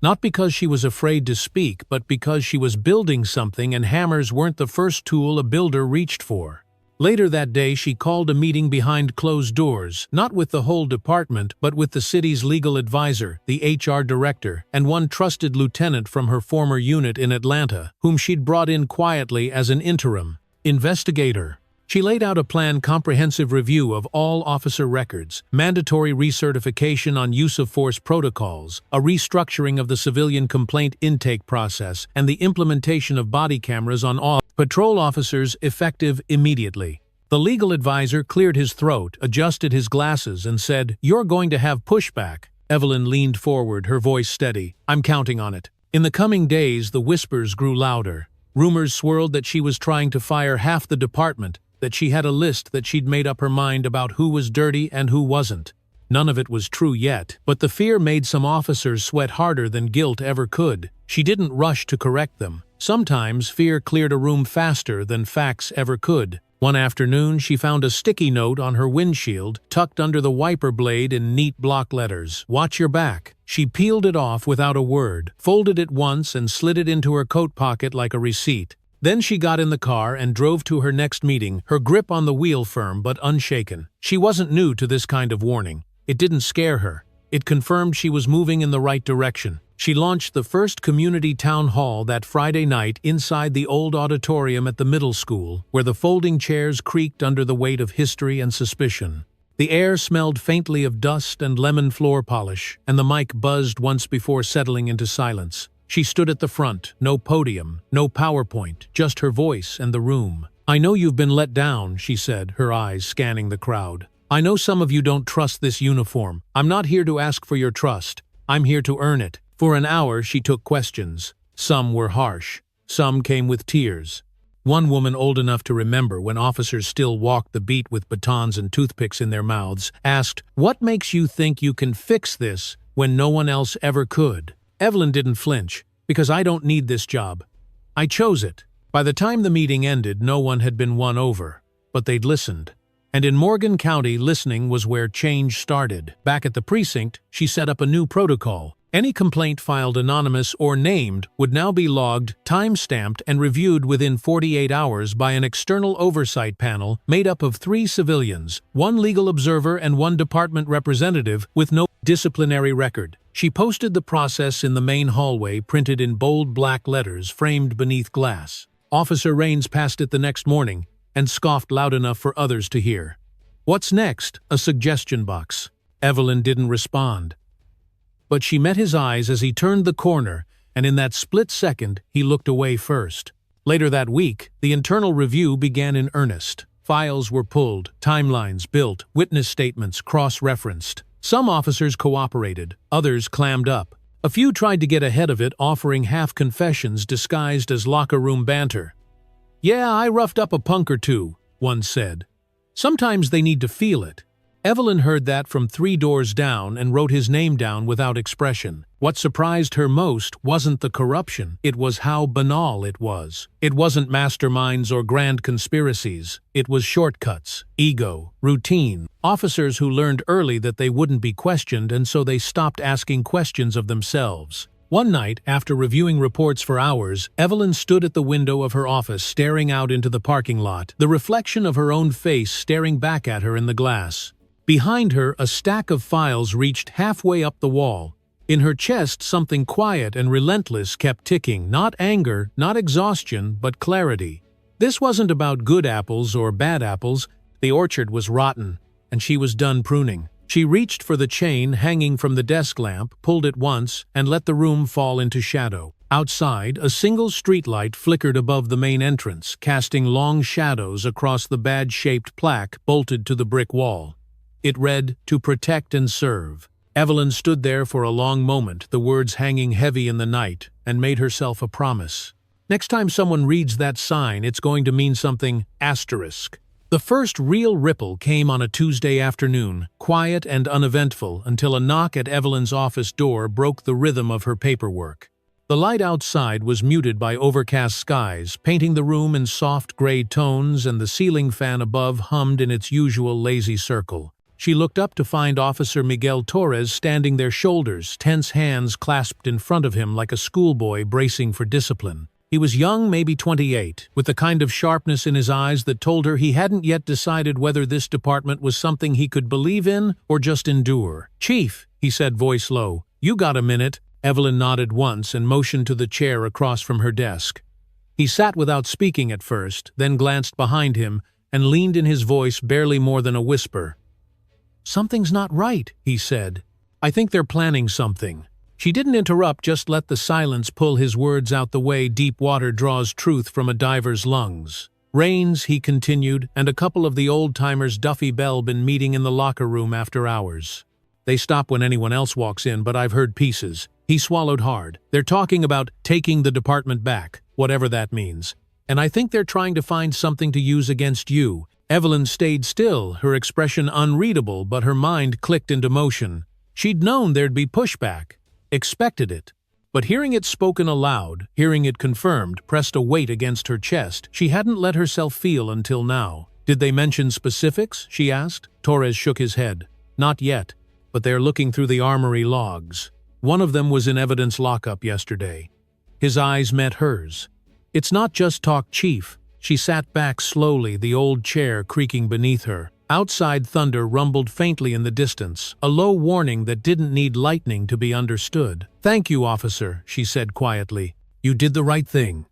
Not because she was afraid to speak, but because she was building something and hammers weren't the first tool a builder reached for. Later that day, she called a meeting behind closed doors, not with the whole department, but with the city's legal advisor, the HR director, and one trusted lieutenant from her former unit in Atlanta, whom she'd brought in quietly as an interim investigator. She laid out a planned comprehensive review of all officer records, mandatory recertification on use of force protocols, a restructuring of the civilian complaint intake process, and the implementation of body cameras on all patrol officers effective immediately. The legal advisor cleared his throat, adjusted his glasses, and said, "You're going to have pushback." Evelyn leaned forward, her voice steady. "I'm counting on it." In the coming days, the whispers grew louder. Rumors swirled that she was trying to fire half the department, that she had a list that she'd made up her mind about who was dirty and who wasn't. None of it was true yet, but the fear made some officers sweat harder than guilt ever could. She didn't rush to correct them. Sometimes fear cleared a room faster than facts ever could. One afternoon, she found a sticky note on her windshield, tucked under the wiper blade in neat block letters. "Watch your back." She peeled it off without a word, folded it once and slid it into her coat pocket like a receipt. Then she got in the car and drove to her next meeting, her grip on the wheel firm but unshaken. She wasn't new to this kind of warning. It didn't scare her. It confirmed she was moving in the right direction. She launched the first community town hall that Friday night inside the old auditorium at the middle school, where the folding chairs creaked under the weight of history and suspicion. The air smelled faintly of dust and lemon floor polish, and the mic buzzed once before settling into silence. She stood at the front, no podium, no PowerPoint, just her voice and the room. "I know you've been let down," she said, her eyes scanning the crowd. "I know some of you don't trust this uniform. I'm not here to ask for your trust. I'm here to earn it." For an hour, she took questions. Some were harsh. Some came with tears. One woman, old enough to remember when officers still walked the beat with batons and toothpicks in their mouths, asked, "What makes you think you can fix this when no one else ever could?" Evelyn didn't flinch. "Because I don't need this job. I chose it." By the time the meeting ended, no one had been won over. But they'd listened. And in Morgan County, listening was where change started. Back at the precinct, she set up a new protocol. Any complaint filed anonymous or named would now be logged, time-stamped, and reviewed within 48 hours by an external oversight panel made up of 3 civilians, 1 legal observer and 1 department representative with no disciplinary record. She posted the process in the main hallway, printed in bold black letters framed beneath glass. Officer Raines passed it the next morning and scoffed loud enough for others to hear. "What's next?" A suggestion box. Evelyn didn't respond. But she met his eyes as he turned the corner, and in that split second, he looked away first. Later that week, the internal review began in earnest. Files were pulled, timelines built, witness statements cross-referenced. Some officers cooperated, others clammed up. A few tried to get ahead of it, offering half-confessions disguised as locker-room banter. "Yeah, I roughed up a punk or two," one said. "Sometimes they need to feel it." Evelyn heard that from 3 doors down and wrote his name down without expression. What surprised her most wasn't the corruption, it was how banal it was. It wasn't masterminds or grand conspiracies. It was shortcuts, ego, routine. Officers who learned early that they wouldn't be questioned, and so they stopped asking questions of themselves. One night, after reviewing reports for hours, Evelyn stood at the window of her office staring out into the parking lot, the reflection of her own face staring back at her in the glass. Behind her, a stack of files reached halfway up the wall. In her chest, something quiet and relentless kept ticking, not anger, not exhaustion, but clarity. This wasn't about good apples or bad apples. The orchard was rotten, and she was done pruning. She reached for the chain hanging from the desk lamp, pulled it once, and let the room fall into shadow. Outside, a single streetlight flickered above the main entrance, casting long shadows across the bad-shaped plaque bolted to the brick wall. It read, "To protect and serve." Evelyn stood there for a long moment, the words hanging heavy in the night, and made herself a promise. Next time someone reads that sign, it's going to mean something asterisk. The first real ripple came on a Tuesday afternoon, quiet and uneventful, until a knock at Evelyn's office door broke the rhythm of her paperwork. The light outside was muted by overcast skies, painting the room in soft gray tones, and the ceiling fan above hummed in its usual lazy circle. She looked up to find Officer Miguel Torres standing there, shoulders, tense hands clasped in front of him like a schoolboy bracing for discipline. He was young, maybe 28, with the kind of sharpness in his eyes that told her he hadn't yet decided whether this department was something he could believe in or just endure. "Chief," he said, voice low, "you got a minute?" Evelyn nodded once and motioned to the chair across from her desk. He sat without speaking at first, then glanced behind him and leaned in, his voice barely more than a whisper. "Something's not right," he said. "I think they're planning something." She didn't interrupt, just let the silence pull his words out the way deep water draws truth from a diver's lungs. "Rains," he continued, "and a couple of the old-timers Duffy Bell been meeting in the locker room after hours. They stop when anyone else walks in, but I've heard pieces." He swallowed hard. "They're talking about taking the department back, whatever that means. And I think they're trying to find something to use against you." Evelyn stayed still, her expression unreadable, but her mind clicked into motion. She'd known there'd be pushback, expected it. But hearing it spoken aloud, hearing it confirmed, pressed a weight against her chest she hadn't let herself feel until now. "Did they mention specifics?" she asked. Torres shook his head. "Not yet, but they're looking through the armory logs. One of them was in evidence lockup yesterday." His eyes met hers. "It's not just talk, Chief." She sat back slowly, the old chair creaking beneath her. Outside, thunder rumbled faintly in the distance, a low warning that didn't need lightning to be understood. "Thank you, officer," she said quietly. "You did the right thing."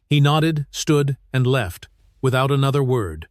He nodded, stood, and left, without another word.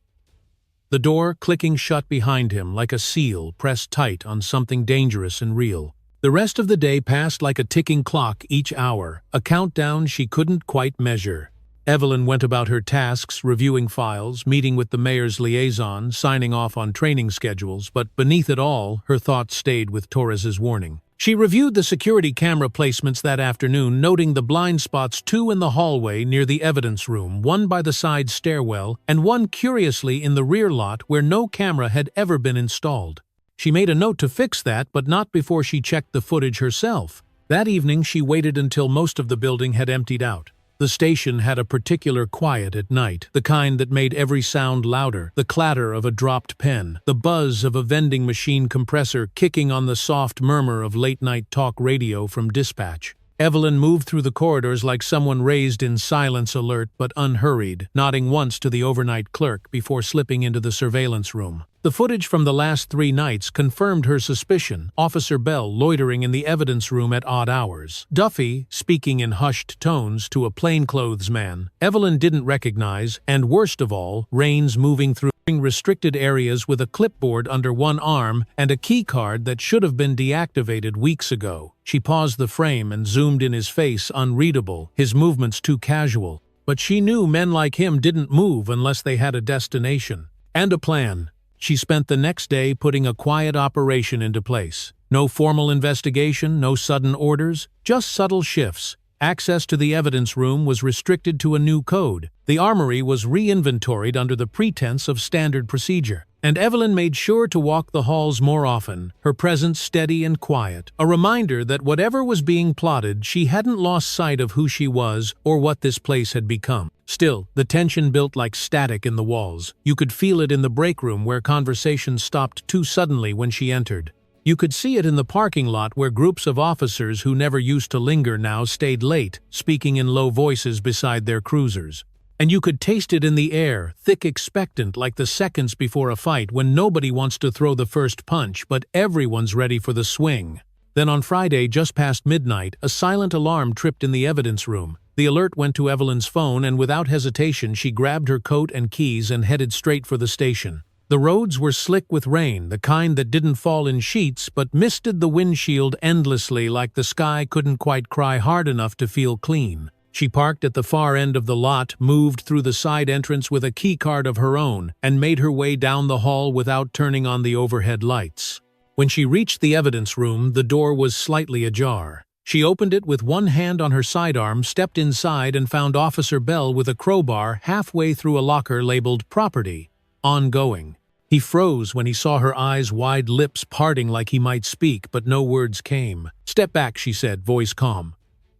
The door clicking shut behind him like a seal pressed tight on something dangerous and real. The rest of the day passed like a ticking clock, each hour, a countdown she couldn't quite measure. Evelyn went about her tasks, reviewing files, meeting with the mayor's liaison, signing off on training schedules, but beneath it all, her thoughts stayed with Torres's warning. She reviewed the security camera placements that afternoon, noting the blind spots, 2 in the hallway near the evidence room, 1 by the side stairwell, and 1 curiously in the rear lot where no camera had ever been installed. She made a note to fix that, but not before she checked the footage herself. That evening she waited until most of the building had emptied out. The station had a particular quiet at night, the kind that made every sound louder, the clatter of a dropped pen, the buzz of a vending machine compressor kicking on the soft murmur of late-night talk radio from dispatch. Evelyn moved through the corridors like someone raised in silence, alert but unhurried, nodding once to the overnight clerk before slipping into the surveillance room. The footage from the last 3 nights confirmed her suspicion. Officer Bell loitering in the evidence room at odd hours. Duffy speaking in hushed tones to a plainclothes man Evelyn didn't recognize, and worst of all, Rains moving through restricted areas with a clipboard under one arm and a keycard that should have been deactivated weeks ago. She paused the frame and zoomed in, his face unreadable, his movements too casual. But she knew men like him didn't move unless they had a destination and a plan. She spent the next day putting a quiet operation into place. No formal investigation, no sudden orders, just subtle shifts. Access to the evidence room was restricted to a new code. The armory was re-inventoried under the pretense of standard procedure. And Evelyn made sure to walk the halls more often, her presence steady and quiet, a reminder that whatever was being plotted, she hadn't lost sight of who she was or what this place had become. Still, the tension built like static in the walls. You could feel it in the break room where conversations stopped too suddenly when she entered. You could see it in the parking lot where groups of officers who never used to linger now stayed late, speaking in low voices beside their cruisers. And you could taste it in the air, thick, expectant, like the seconds before a fight when nobody wants to throw the first punch, but everyone's ready for the swing. Then on Friday, just past midnight, a silent alarm tripped in the evidence room. The alert went to Evelyn's phone, and without hesitation she grabbed her coat and keys and headed straight for the station. The roads were slick with rain, the kind that didn't fall in sheets but misted the windshield endlessly, like the sky couldn't quite cry hard enough to feel clean. She parked at the far end of the lot, moved through the side entrance with a keycard of her own, and made her way down the hall without turning on the overhead lights. When she reached the evidence room, the door was slightly ajar. She opened it with one hand on her sidearm, stepped inside, and found Officer Bell with a crowbar halfway through a locker labeled Property. Ongoing. He froze when he saw her eyes wide, lips parting like he might speak, but no words came. "Step back," she said, voice calm.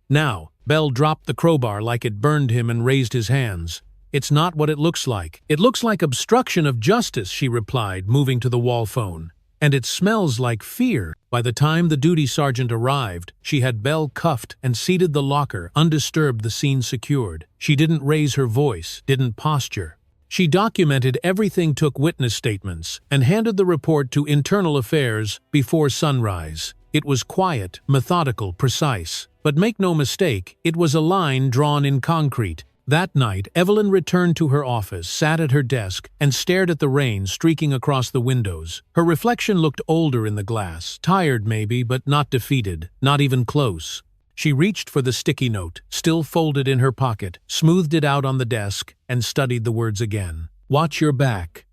"Now." Bell dropped the crowbar like it burned him and raised his hands. It's not what it looks like. It looks like obstruction of justice, she replied, moving to the wall phone. And it smells like fear. By the time the duty sergeant arrived, she had Belle cuffed and seated the locker, undisturbed, the scene secured. She didn't raise her voice, didn't posture. She documented everything, took witness statements, and handed the report to Internal Affairs before sunrise. It was quiet, methodical, precise. But make no mistake, it was a line drawn in concrete. That night, Evelyn returned to her office, sat at her desk, and stared at the rain streaking across the windows. Her reflection looked older in the glass, tired maybe, but not defeated, not even close. She reached for the sticky note, still folded in her pocket, smoothed it out on the desk, and studied the words again. Watch your back.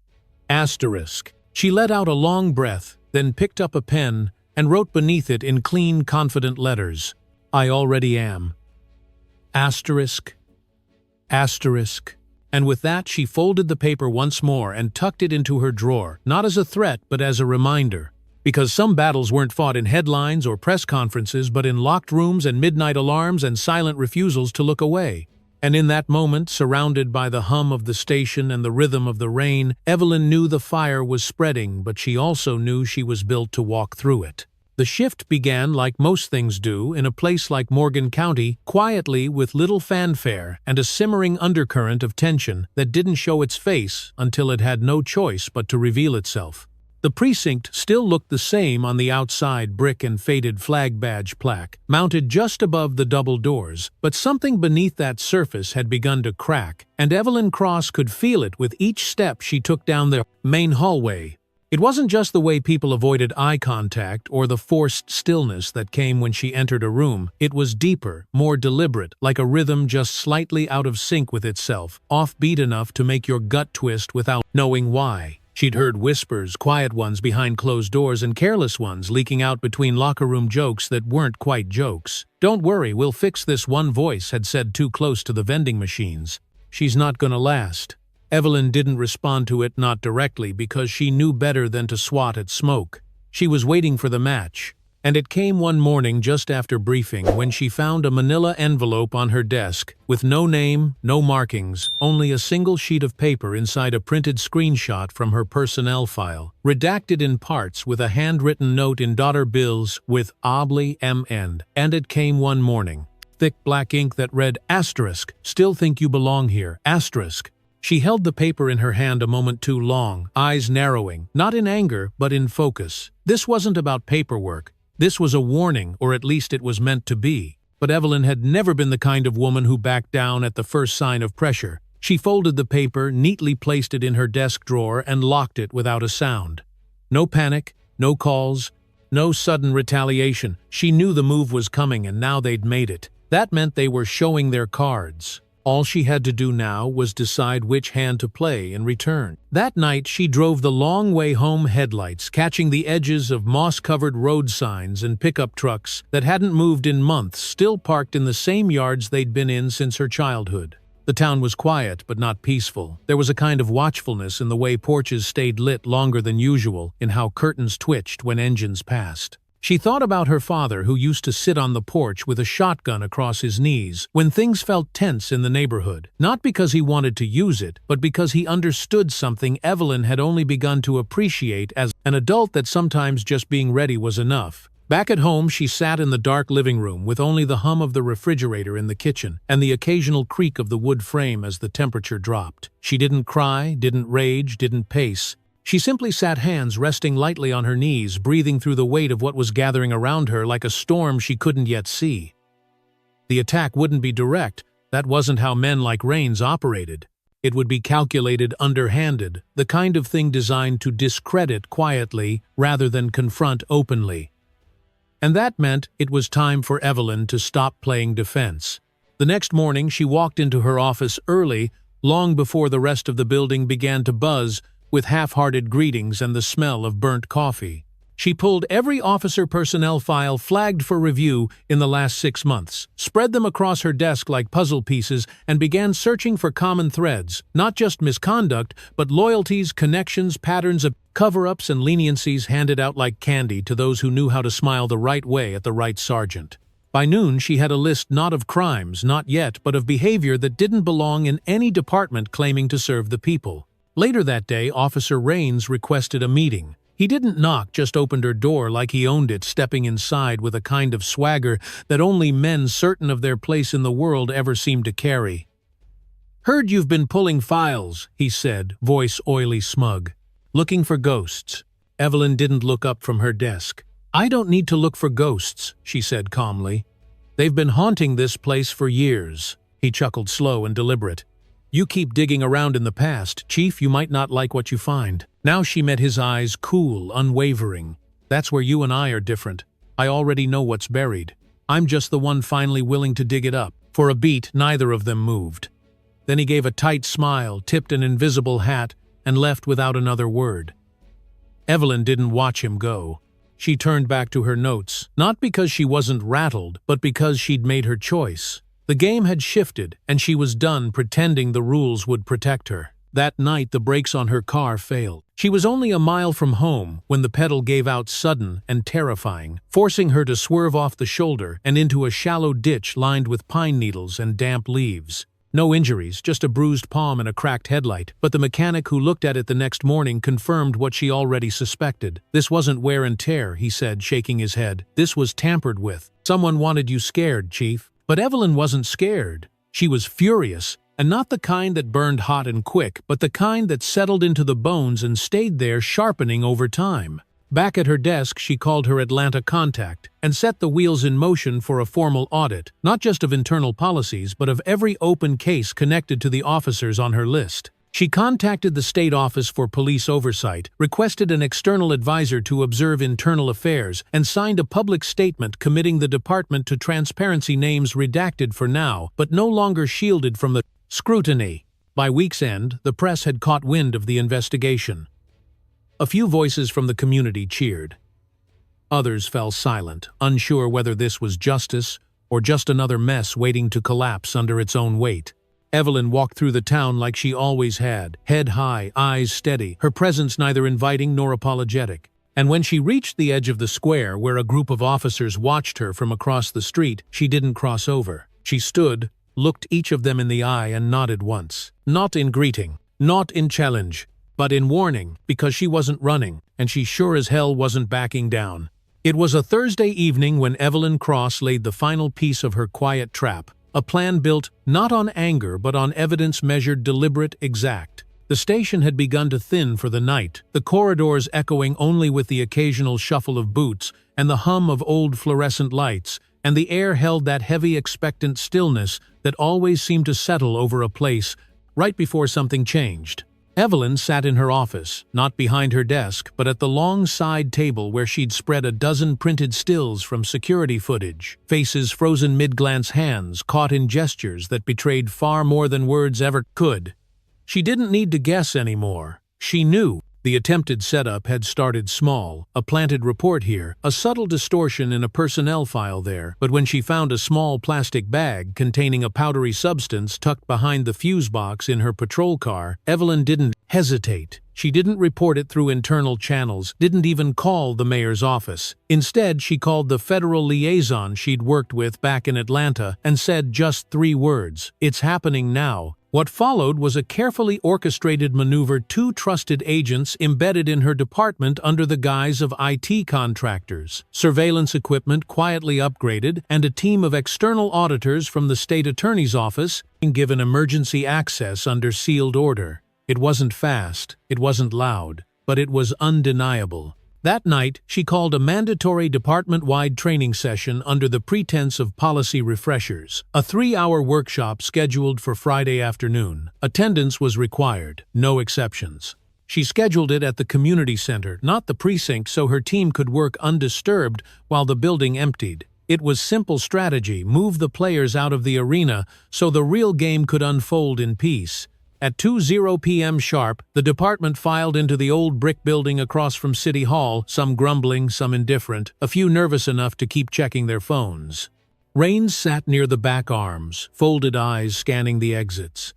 Asterisk. She let out a long breath, then picked up a pen and wrote beneath it in clean, confident letters, I already am. Asterisk. Asterisk. And with that she folded the paper once more and tucked it into her drawer, not as a threat but as a reminder. Because some battles weren't fought in headlines or press conferences but in locked rooms and midnight alarms and silent refusals to look away. And in that moment, surrounded by the hum of the station and the rhythm of the rain, Evelyn knew the fire was spreading, but she also knew she was built to walk through it. The shift began, like most things do, in a place like Morgan County, quietly with little fanfare and a simmering undercurrent of tension that didn't show its face until it had no choice but to reveal itself. The precinct still looked the same on the outside, brick and faded flag badge plaque, mounted just above the double doors, but something beneath that surface had begun to crack, and Evelyn Cross could feel it with each step she took down the main hallway. It wasn't just the way people avoided eye contact or the forced stillness that came when she entered a room. It was deeper, more deliberate, like a rhythm just slightly out of sync with itself, offbeat enough to make your gut twist without knowing why. She'd heard whispers, quiet ones behind closed doors and careless ones leaking out between locker room jokes that weren't quite jokes. Don't worry, we'll fix this, one voice had said too close to the vending machines. She's not gonna last. Evelyn didn't respond to it, not directly, because she knew better than to swat at smoke. She was waiting for the match. And it came one morning just after briefing when she found a manila envelope on her desk with no name, no markings, only a single sheet of paper inside a printed screenshot from her personnel file, redacted in parts with a handwritten note in dollar bills with obli M end. And it came one morning. Thick black ink that read, asterisk, still think you belong here, asterisk. She held the paper in her hand a moment too long, eyes narrowing, not in anger, but in focus. This wasn't about paperwork. This was a warning, or at least it was meant to be. But Evelyn had never been the kind of woman who backed down at the first sign of pressure. She folded the paper, neatly placed it in her desk drawer, and locked it without a sound. No panic, no calls, no sudden retaliation. She knew the move was coming, and now they'd made it. That meant they were showing their cards. All she had to do now was decide which hand to play in return. That night, she drove the long way home, headlights catching the edges of moss-covered road signs and pickup trucks that hadn't moved in months, still parked in the same yards they'd been in since her childhood. The town was quiet, but not peaceful. There was a kind of watchfulness in the way porches stayed lit longer than usual, in how curtains twitched when engines passed. She thought about her father, who used to sit on the porch with a shotgun across his knees when things felt tense in the neighborhood, not because he wanted to use it, but because he understood something Evelyn had only begun to appreciate as an adult, that sometimes just being ready was enough. Back at home, she sat in the dark living room with only the hum of the refrigerator in the kitchen and the occasional creak of the wood frame as the temperature dropped. She didn't cry, didn't rage, didn't pace. She simply sat, hands resting lightly on her knees, breathing through the weight of what was gathering around her like a storm she couldn't yet see. The attack wouldn't be direct. That wasn't how men like Rains operated. It would be calculated, underhanded, the kind of thing designed to discredit quietly rather than confront openly. And that meant it was time for Evelyn to stop playing defense. The next morning, she walked into her office early, long before the rest of the building began to buzz with half-hearted greetings and the smell of burnt coffee. She pulled every officer personnel file flagged for review in the last 6 months, spread them across her desk like puzzle pieces, and began searching for common threads, not just misconduct, but loyalties, connections, patterns of cover-ups and leniencies handed out like candy to those who knew how to smile the right way at the right sergeant. By noon, she had a list not of crimes, not yet, but of behavior that didn't belong in any department claiming to serve the people. Later that day, Officer Raines requested a meeting. He didn't knock, just opened her door like he owned it, stepping inside with a kind of swagger that only men certain of their place in the world ever seemed to carry. "Heard you've been pulling files," he said, voice oily smug. "Looking for ghosts." Evelyn didn't look up from her desk. "I don't need to look for ghosts," she said calmly. "They've been haunting this place for years." He chuckled, slow and deliberate. "You keep digging around in the past, Chief, you might not like what you find." Now she met his eyes, cool, unwavering. "That's where you and I are different. I already know what's buried. I'm just the one finally willing to dig it up." For a beat, neither of them moved. Then he gave a tight smile, tipped an invisible hat, and left without another word. Evelyn didn't watch him go. She turned back to her notes, not because she wasn't rattled, but because she'd made her choice. The game had shifted, and she was done pretending the rules would protect her. That night, the brakes on her car failed. She was only a mile from home when the pedal gave out sudden and terrifying, forcing her to swerve off the shoulder and into a shallow ditch lined with pine needles and damp leaves. No injuries, just a bruised palm and a cracked headlight, but the mechanic who looked at it the next morning confirmed what she already suspected. "This wasn't wear and tear," he said, shaking his head. "This was tampered with. Someone wanted you scared, Chief." But Evelyn wasn't scared. She was furious, and not the kind that burned hot and quick, but the kind that settled into the bones and stayed there, sharpening over time. Back at her desk, she called her Atlanta contact and set the wheels in motion for a formal audit, not just of internal policies, but of every open case connected to the officers on her list. She contacted the State Office for Police Oversight, requested an external advisor to observe internal affairs, and signed a public statement committing the department to transparency, names redacted for now, but no longer shielded from the scrutiny. By week's end, the press had caught wind of the investigation. A few voices from the community cheered. Others fell silent, unsure whether this was justice or just another mess waiting to collapse under its own weight. Evelyn walked through the town like she always had, head high, eyes steady, her presence neither inviting nor apologetic. And when she reached the edge of the square where a group of officers watched her from across the street, she didn't cross over. She stood, looked each of them in the eye and nodded once. Not in greeting, not in challenge, but in warning, because she wasn't running, and she sure as hell wasn't backing down. It was a Thursday evening when Evelyn Cross laid the final piece of her quiet trap, a plan built not on anger but on evidence measured, deliberate, exact. The station had begun to thin for the night, the corridors echoing only with the occasional shuffle of boots and the hum of old fluorescent lights, and the air held that heavy, expectant stillness that always seemed to settle over a place right before something changed. Evelyn sat in her office, not behind her desk, but at the long side table where she'd spread a dozen printed stills from security footage, faces frozen mid-glance, hands caught in gestures that betrayed far more than words ever could. She didn't need to guess anymore. She knew. The attempted setup had started small, a planted report here, a subtle distortion in a personnel file there, but when she found a small plastic bag containing a powdery substance tucked behind the fuse box in her patrol car, Evelyn didn't hesitate. She didn't report it through internal channels, didn't even call the mayor's office. Instead, she called the federal liaison she'd worked with back in Atlanta and said just 3 words: "It's happening now." What followed was a carefully orchestrated maneuver, 2 trusted agents embedded in her department under the guise of IT contractors, surveillance equipment quietly upgraded, and a team of external auditors from the state attorney's office given emergency access under sealed order. It wasn't fast, it wasn't loud, but it was undeniable. That night, she called a mandatory department-wide training session under the pretense of policy refreshers, a 3-hour workshop scheduled for Friday afternoon. Attendance was required, no exceptions. She scheduled it at the community center, not the precinct, so her team could work undisturbed while the building emptied. It was simple strategy: move the players out of the arena so the real game could unfold in peace. At 2:00 p.m. sharp, the department filed into the old brick building across from City Hall, some grumbling, some indifferent, a few nervous enough to keep checking their phones. Raines sat near the back arms, folded eyes scanning the exits.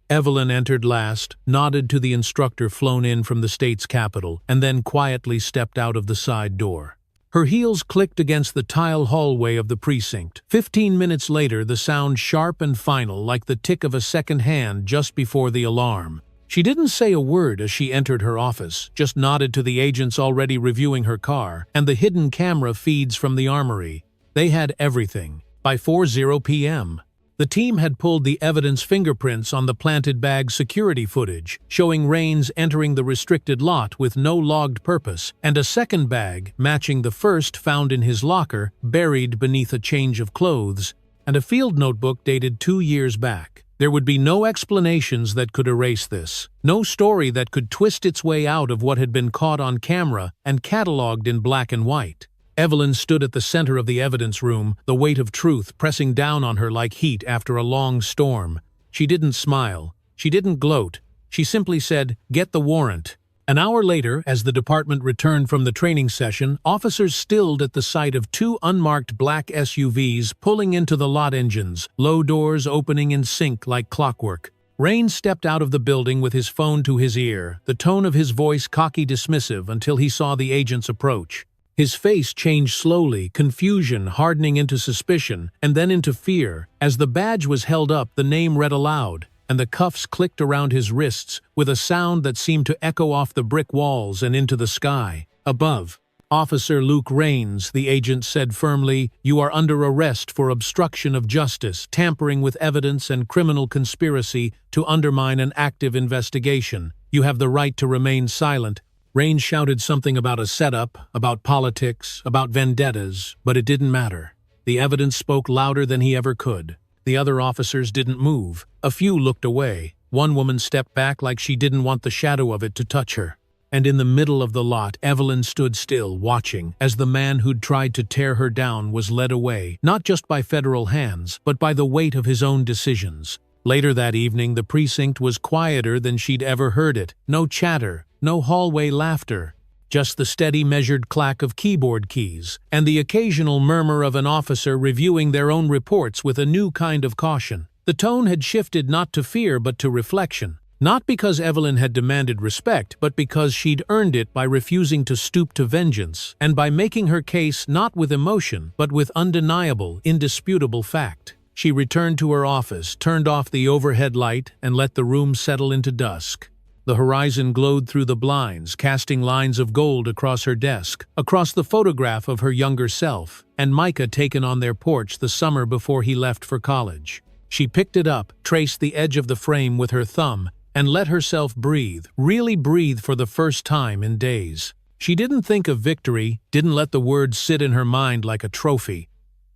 Evelyn entered last, nodded to the instructor flown in from the state's capital, and then quietly stepped out of the side door. Her heels clicked against the tile hallway of the precinct. 15 minutes later, the sound sharp and final, like the tick of a second hand just before the alarm. She didn't say a word as she entered her office, just nodded to the agents already reviewing her car, and the hidden camera feeds from the armory. They had everything. By 4:00 p.m., the team had pulled the evidence fingerprints on the planted bag security footage, showing Rains entering the restricted lot with no logged purpose, and a second bag, matching the first found in his locker, buried beneath a change of clothes, and a field notebook dated 2 years back. There would be no explanations that could erase this, no story that could twist its way out of what had been caught on camera and catalogued in black and white. Evelyn stood at the center of the evidence room, the weight of truth pressing down on her like heat after a long storm. She didn't smile. She didn't gloat. She simply said, "Get the warrant." An hour later, as the department returned from the training session, officers stilled at the sight of 2 unmarked black SUVs pulling into the lot engines, low doors opening in sync like clockwork. Rains stepped out of the building with his phone to his ear, the tone of his voice cocky dismissive until he saw the agents approach. His face changed slowly, confusion hardening into suspicion, and then into fear. As the badge was held up, the name read aloud, and the cuffs clicked around his wrists with a sound that seemed to echo off the brick walls and into the sky. Above, "Officer Luke Rains," the agent said firmly, "you are under arrest for obstruction of justice, tampering with evidence, and criminal conspiracy to undermine an active investigation. You have the right to remain silent." Rains shouted something about a setup, about politics, about vendettas, but it didn't matter. The evidence spoke louder than he ever could. The other officers didn't move. A few looked away. One woman stepped back like she didn't want the shadow of it to touch her. And in the middle of the lot, Evelyn stood still, watching, as the man who'd tried to tear her down was led away, not just by federal hands, but by the weight of his own decisions. Later that evening, the precinct was quieter than she'd ever heard it. No chatter, no hallway laughter, just the steady measured clack of keyboard keys, and the occasional murmur of an officer reviewing their own reports with a new kind of caution. The tone had shifted not to fear but to reflection. Not because Evelyn had demanded respect, but because she'd earned it by refusing to stoop to vengeance, and by making her case not with emotion, but with undeniable, indisputable fact. She returned to her office, turned off the overhead light, and let the room settle into dusk. The horizon glowed through the blinds, casting lines of gold across her desk, across the photograph of her younger self, and Micah taken on their porch the summer before he left for college. She picked it up, traced the edge of the frame with her thumb, and let herself breathe, really breathe for the first time in days. She didn't think of victory, didn't let the words sit in her mind like a trophy.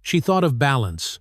She thought of balance,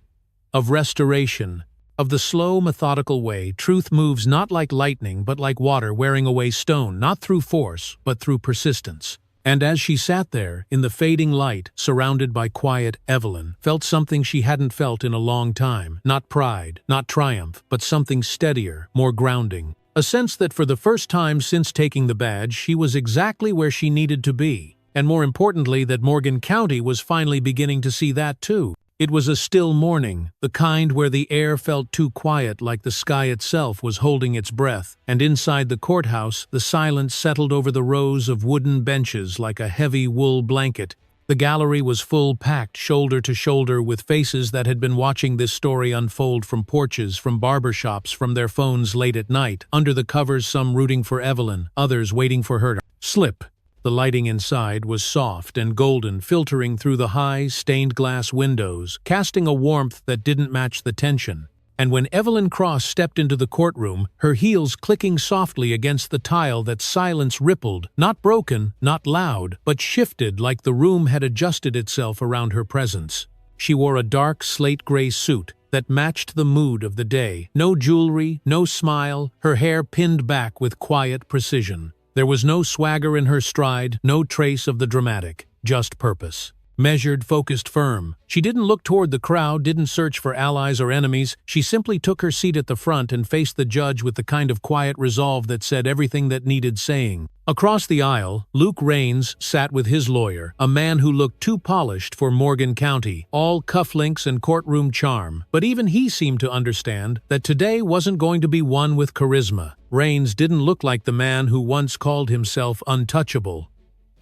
of restoration, of the slow, methodical way truth moves not like lightning but like water wearing away stone, not through force, but through persistence. And as she sat there, in the fading light, surrounded by quiet, Evelyn felt something she hadn't felt in a long time. Not pride, not triumph, but something steadier, more grounding. A sense that for the first time since taking the badge, she was exactly where she needed to be. And more importantly, that Morgan County was finally beginning to see that too. It was a still morning, the kind where the air felt too quiet, like the sky itself was holding its breath, and inside the courthouse, the silence settled over the rows of wooden benches like a heavy wool blanket. The gallery was full, packed shoulder to shoulder with faces that had been watching this story unfold from porches, from barbershops, from their phones late at night. Under the covers, some rooting for Evelyn, others waiting for her to slip. The lighting inside was soft and golden, filtering through the high, stained glass windows, casting a warmth that didn't match the tension. And when Evelyn Cross stepped into the courtroom, her heels clicking softly against the tile, that silence rippled, not broken, not loud, but shifted like the room had adjusted itself around her presence. She wore a dark slate-gray suit that matched the mood of the day. No jewelry, no smile, her hair pinned back with quiet precision. There was no swagger in her stride, no trace of the dramatic, just purpose. Measured, focused, firm. She didn't look toward the crowd, didn't search for allies or enemies. She simply took her seat at the front and faced the judge with the kind of quiet resolve that said everything that needed saying. Across the aisle, Luke Rains sat with his lawyer, a man who looked too polished for Morgan County, all cufflinks and courtroom charm. But even he seemed to understand that today wasn't going to be one with charisma. Rains didn't look like the man who once called himself untouchable.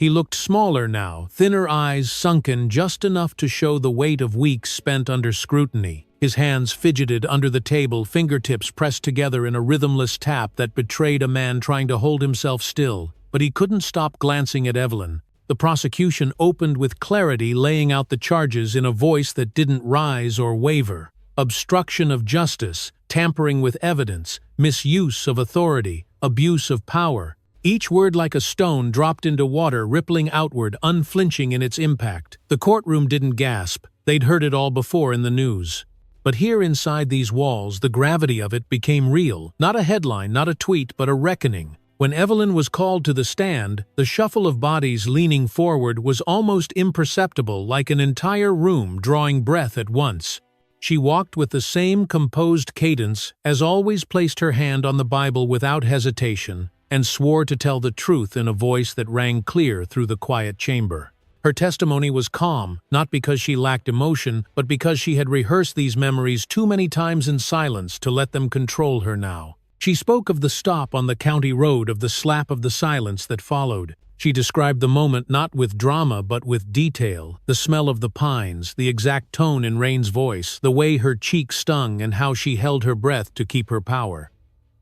He looked smaller now, thinner eyes sunken just enough to show the weight of weeks spent under scrutiny. His hands fidgeted under the table, fingertips pressed together in a rhythmless tap that betrayed a man trying to hold himself still. But he couldn't stop glancing at Evelyn. The prosecution opened with clarity, laying out the charges in a voice that didn't rise or waver. Obstruction of justice, tampering with evidence, misuse of authority, abuse of power. Each word like a stone dropped into water, rippling outward, unflinching in its impact. The courtroom didn't gasp. They'd heard it all before in the news. But here inside these walls, the gravity of it became real. Not a headline, not a tweet, but a reckoning. When Evelyn was called to the stand, the shuffle of bodies leaning forward was almost imperceptible, like an entire room drawing breath at once. She walked with the same composed cadence, as always, placed her hand on the Bible without hesitation, and swore to tell the truth in a voice that rang clear through the quiet chamber. Her testimony was calm, not because she lacked emotion, but because she had rehearsed these memories too many times in silence to let them control her now. She spoke of the stop on the county road, of the slap of the silence that followed. She described the moment not with drama but with detail, the smell of the pines, the exact tone in Rain's voice, the way her cheek stung and how she held her breath to keep her power.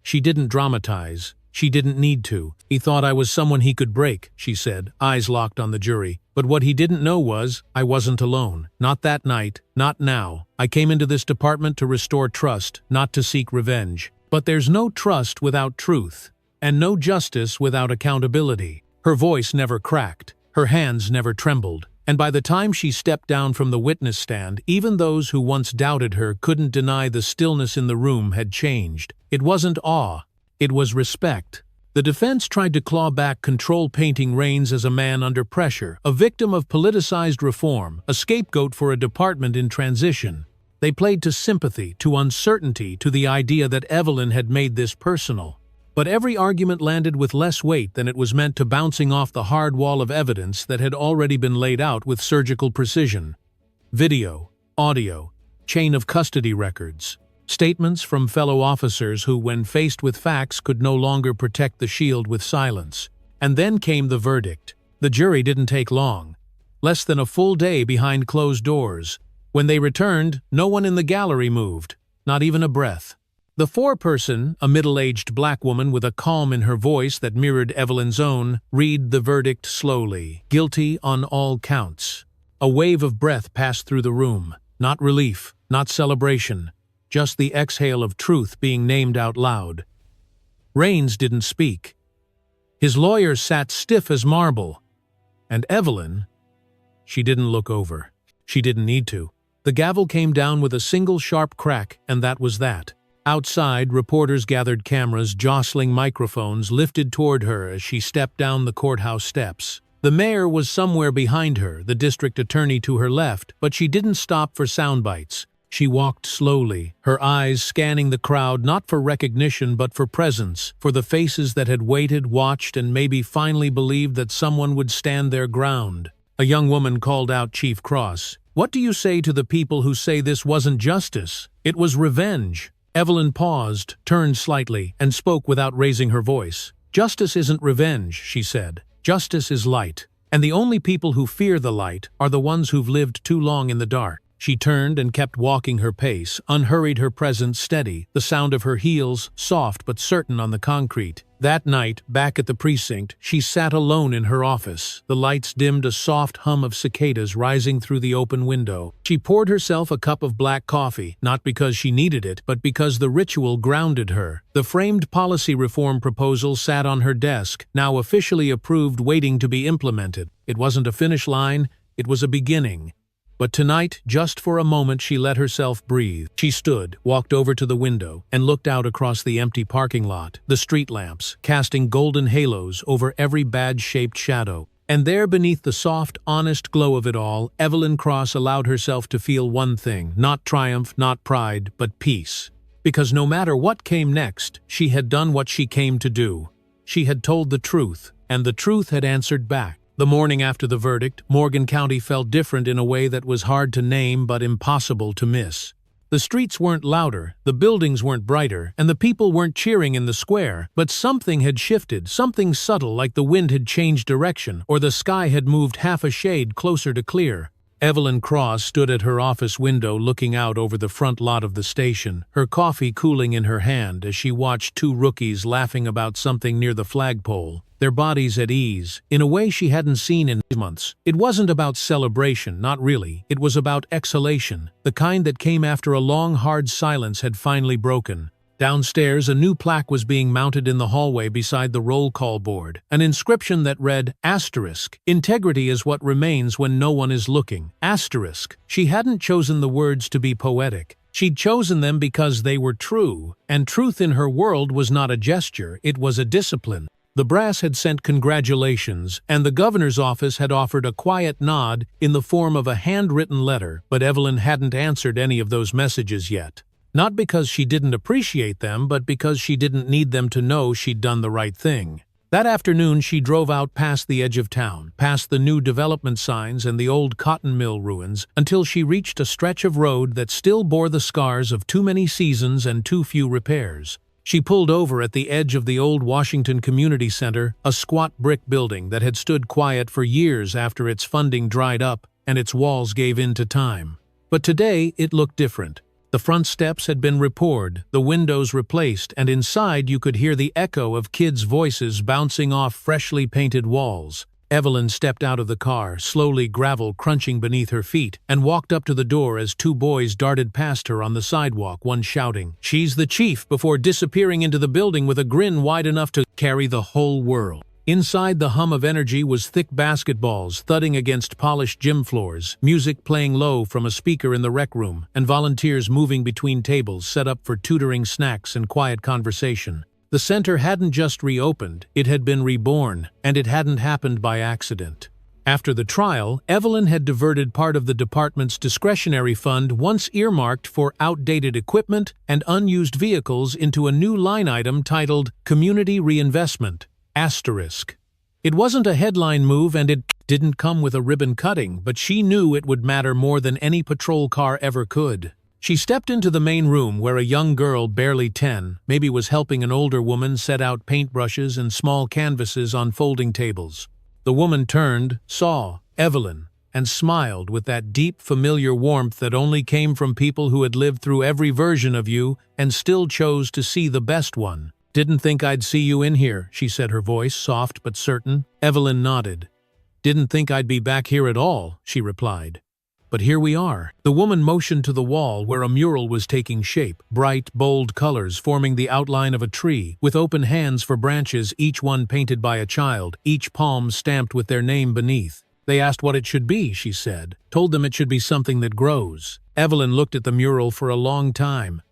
She didn't dramatize. She didn't need to. He thought I was someone he could break, she said, eyes locked on the jury. But what he didn't know was, I wasn't alone. Not that night, not now. I came into this department to restore trust, not to seek revenge. But there's no trust without truth, and no justice without accountability. Her voice never cracked, her hands never trembled, and by the time she stepped down from the witness stand, even those who once doubted her couldn't deny the stillness in the room had changed. It wasn't awe, it was respect. The defense tried to claw back control, painting Rains as a man under pressure, a victim of politicized reform, a scapegoat for a department in transition. They played to sympathy, to uncertainty, to the idea that Evelyn had made this personal. But every argument landed with less weight than it was meant to, bouncing off the hard wall of evidence that had already been laid out with surgical precision. Video, audio, chain of custody records, statements from fellow officers who, when faced with facts, could no longer protect the shield with silence. And then came the verdict. The jury didn't take long. Less than a full day behind closed doors. When they returned, no one in the gallery moved, not even a breath. The foreperson, a middle-aged black woman with a calm in her voice that mirrored Evelyn's own, read the verdict slowly. Guilty on all counts. A wave of breath passed through the room. Not relief, not celebration, just the exhale of truth being named out loud. Rains didn't speak. His lawyer sat stiff as marble. And Evelyn, she didn't look over. She didn't need to. The gavel came down with a single sharp crack, and that was that. Outside, reporters gathered, cameras, jostling microphones lifted toward her as she stepped down the courthouse steps. The mayor was somewhere behind her, the district attorney to her left, but she didn't stop for sound bites. She walked slowly, her eyes scanning the crowd not for recognition but for presence, for the faces that had waited, watched, and maybe finally believed that someone would stand their ground. A young woman called out Chief Cross. What do you say to the people who say this wasn't justice? It was revenge. Evelyn paused, turned slightly, and spoke without raising her voice. Justice isn't revenge, she said. Justice is light. And the only people who fear the light are the ones who've lived too long in the dark. She turned and kept walking her pace, unhurried, her presence steady, the sound of her heels soft but certain on the concrete. That night, back at the precinct, she sat alone in her office. The lights dimmed, a soft hum of cicadas rising through the open window. She poured herself a cup of black coffee, not because she needed it, but because the ritual grounded her. The framed policy reform proposal sat on her desk, now officially approved, waiting to be implemented. It wasn't a finish line, it was a beginning. But tonight, just for a moment, she let herself breathe. She stood, walked over to the window, and looked out across the empty parking lot, the street lamps, casting golden halos over every badge-shaped shadow. And there, beneath the soft, honest glow of it all, Evelyn Cross allowed herself to feel one thing, not triumph, not pride, but peace. Because no matter what came next, she had done what she came to do. She had told the truth, and the truth had answered back. The morning after the verdict, Morgan County felt different in a way that was hard to name but impossible to miss. The streets weren't louder, the buildings weren't brighter, and the people weren't cheering in the square, but something had shifted, something subtle like the wind had changed direction, or the sky had moved half a shade closer to clear. Evelyn Cross stood at her office window looking out over the front lot of the station, her coffee cooling in her hand as she watched two rookies laughing about something near the flagpole, their bodies at ease, in a way she hadn't seen in months. It wasn't about celebration, not really. It was about exhalation, the kind that came after a long, hard silence had finally broken. Downstairs, a new plaque was being mounted in the hallway beside the roll call board, an inscription that read, "Asterisk. Integrity is what remains when no one is looking." Asterisk. She hadn't chosen the words to be poetic. She'd chosen them because they were true, and truth in her world was not a gesture, it was a discipline. The brass had sent congratulations, and the governor's office had offered a quiet nod in the form of a handwritten letter, but Evelyn hadn't answered any of those messages yet. Not because she didn't appreciate them, but because she didn't need them to know she'd done the right thing. That afternoon she drove out past the edge of town, past the new development signs and the old cotton mill ruins, until she reached a stretch of road that still bore the scars of too many seasons and too few repairs. She pulled over at the edge of the old Washington Community Center, a squat brick building that had stood quiet for years after its funding dried up and its walls gave in to time. But today it looked different. The front steps had been repoured, the windows replaced, and inside you could hear the echo of kids' voices bouncing off freshly painted walls. Evelyn stepped out of the car, slowly gravel crunching beneath her feet, and walked up to the door as two boys darted past her on the sidewalk, one shouting, "She's the chief," before disappearing into the building with a grin wide enough to carry the whole world. Inside, the hum of energy was thick basketballs thudding against polished gym floors, music playing low from a speaker in the rec room, and volunteers moving between tables set up for tutoring, snacks, and quiet conversation. The center hadn't just reopened, it had been reborn, and it hadn't happened by accident. After the trial, Evelyn had diverted part of the department's discretionary fund once earmarked for outdated equipment and unused vehicles into a new line item titled Community Reinvestment. Asterisk. It wasn't a headline move and it didn't come with a ribbon cutting, but she knew it would matter more than any patrol car ever could. She stepped into the main room where a young girl, barely 10, maybe was helping an older woman set out paintbrushes and small canvases on folding tables. The woman turned, saw Evelyn, and smiled with that deep, familiar warmth that only came from people who had lived through every version of you and still chose to see the best one. "Didn't think I'd see you in here," she said, her voice soft but certain. Evelyn nodded. "Didn't think I'd be back here at all," she replied. "But here we are." The woman motioned to the wall where a mural was taking shape, bright, bold colors forming the outline of a tree, with open hands for branches, each one painted by a child, each palm stamped with their name beneath. "They asked what it should be," she said. "Told them it should be something that grows." Evelyn looked at the mural for a long time.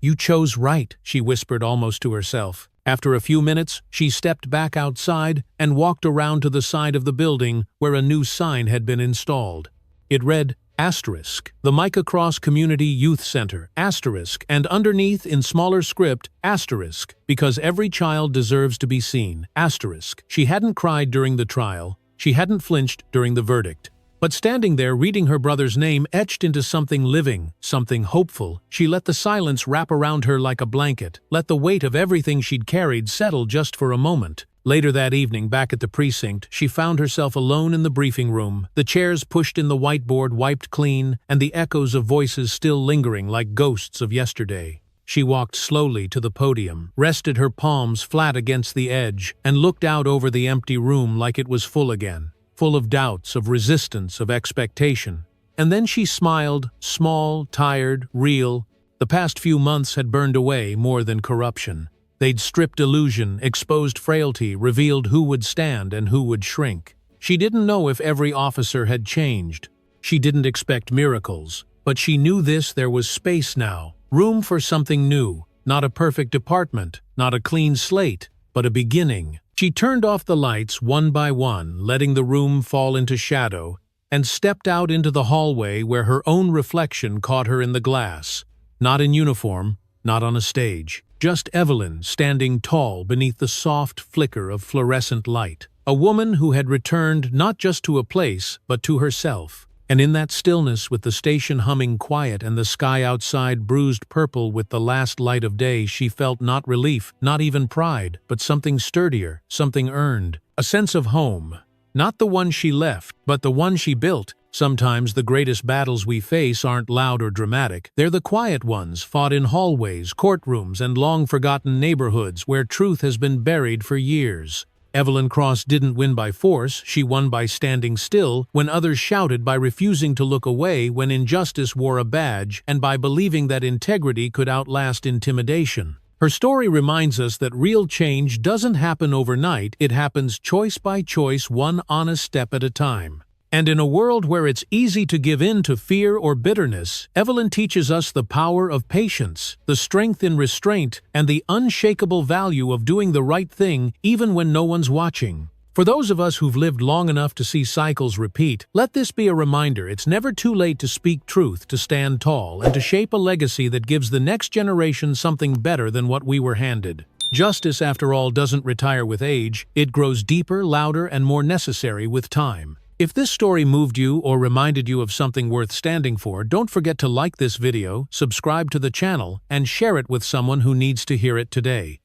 "You chose right," she whispered almost to herself. After a few minutes, she stepped back outside and walked around to the side of the building where a new sign had been installed. It read, Asterisk, the Micah Cross Community Youth Center, asterisk, and underneath in smaller script, asterisk, because every child deserves to be seen, asterisk. She hadn't cried during the trial. She hadn't flinched during the verdict. But standing there reading her brother's name etched into something living, something hopeful, she let the silence wrap around her like a blanket, let the weight of everything she'd carried settle just for a moment. Later that evening, back at the precinct, she found herself alone in the briefing room, the chairs pushed in the whiteboard wiped clean, and the echoes of voices still lingering like ghosts of yesterday. She walked slowly to the podium, rested her palms flat against the edge, and looked out over the empty room like it was full again. Full of doubts, of resistance, of expectation. And then she smiled, small, tired, real. The past few months had burned away more than corruption. They'd stripped illusion, exposed frailty, revealed who would stand and who would shrink. She didn't know if every officer had changed. She didn't expect miracles. But she knew there was space now, room for something new. Not a perfect department, not a clean slate, but a beginning. She turned off the lights one by one, letting the room fall into shadow, and stepped out into the hallway where her own reflection caught her in the glass. Not in uniform, not on a stage. Just Evelyn standing tall beneath the soft flicker of fluorescent light. A woman who had returned not just to a place, but to herself. And in that stillness, with the station humming quiet and the sky outside bruised purple with the last light of day, she felt not relief, not even pride, but something sturdier, something earned, a sense of home. Not the one she left, but the one she built. Sometimes the greatest battles we face aren't loud or dramatic. They're the quiet ones, fought in hallways, courtrooms, and long-forgotten neighborhoods where truth has been buried for years. Evelyn Cross didn't win by force, she won by standing still when others shouted, by refusing to look away when injustice wore a badge, and by believing that integrity could outlast intimidation. Her story reminds us that real change doesn't happen overnight, it happens choice by choice, one honest step at a time. And in a world where it's easy to give in to fear or bitterness, Evelyn teaches us the power of patience, the strength in restraint, and the unshakable value of doing the right thing even when no one's watching. For those of us who've lived long enough to see cycles repeat, let this be a reminder: it's never too late to speak truth, to stand tall, and to shape a legacy that gives the next generation something better than what we were handed. Justice, after all, doesn't retire with age, it grows deeper, louder, and more necessary with time. If this story moved you or reminded you of something worth standing for, don't forget to like this video, subscribe to the channel, and share it with someone who needs to hear it today.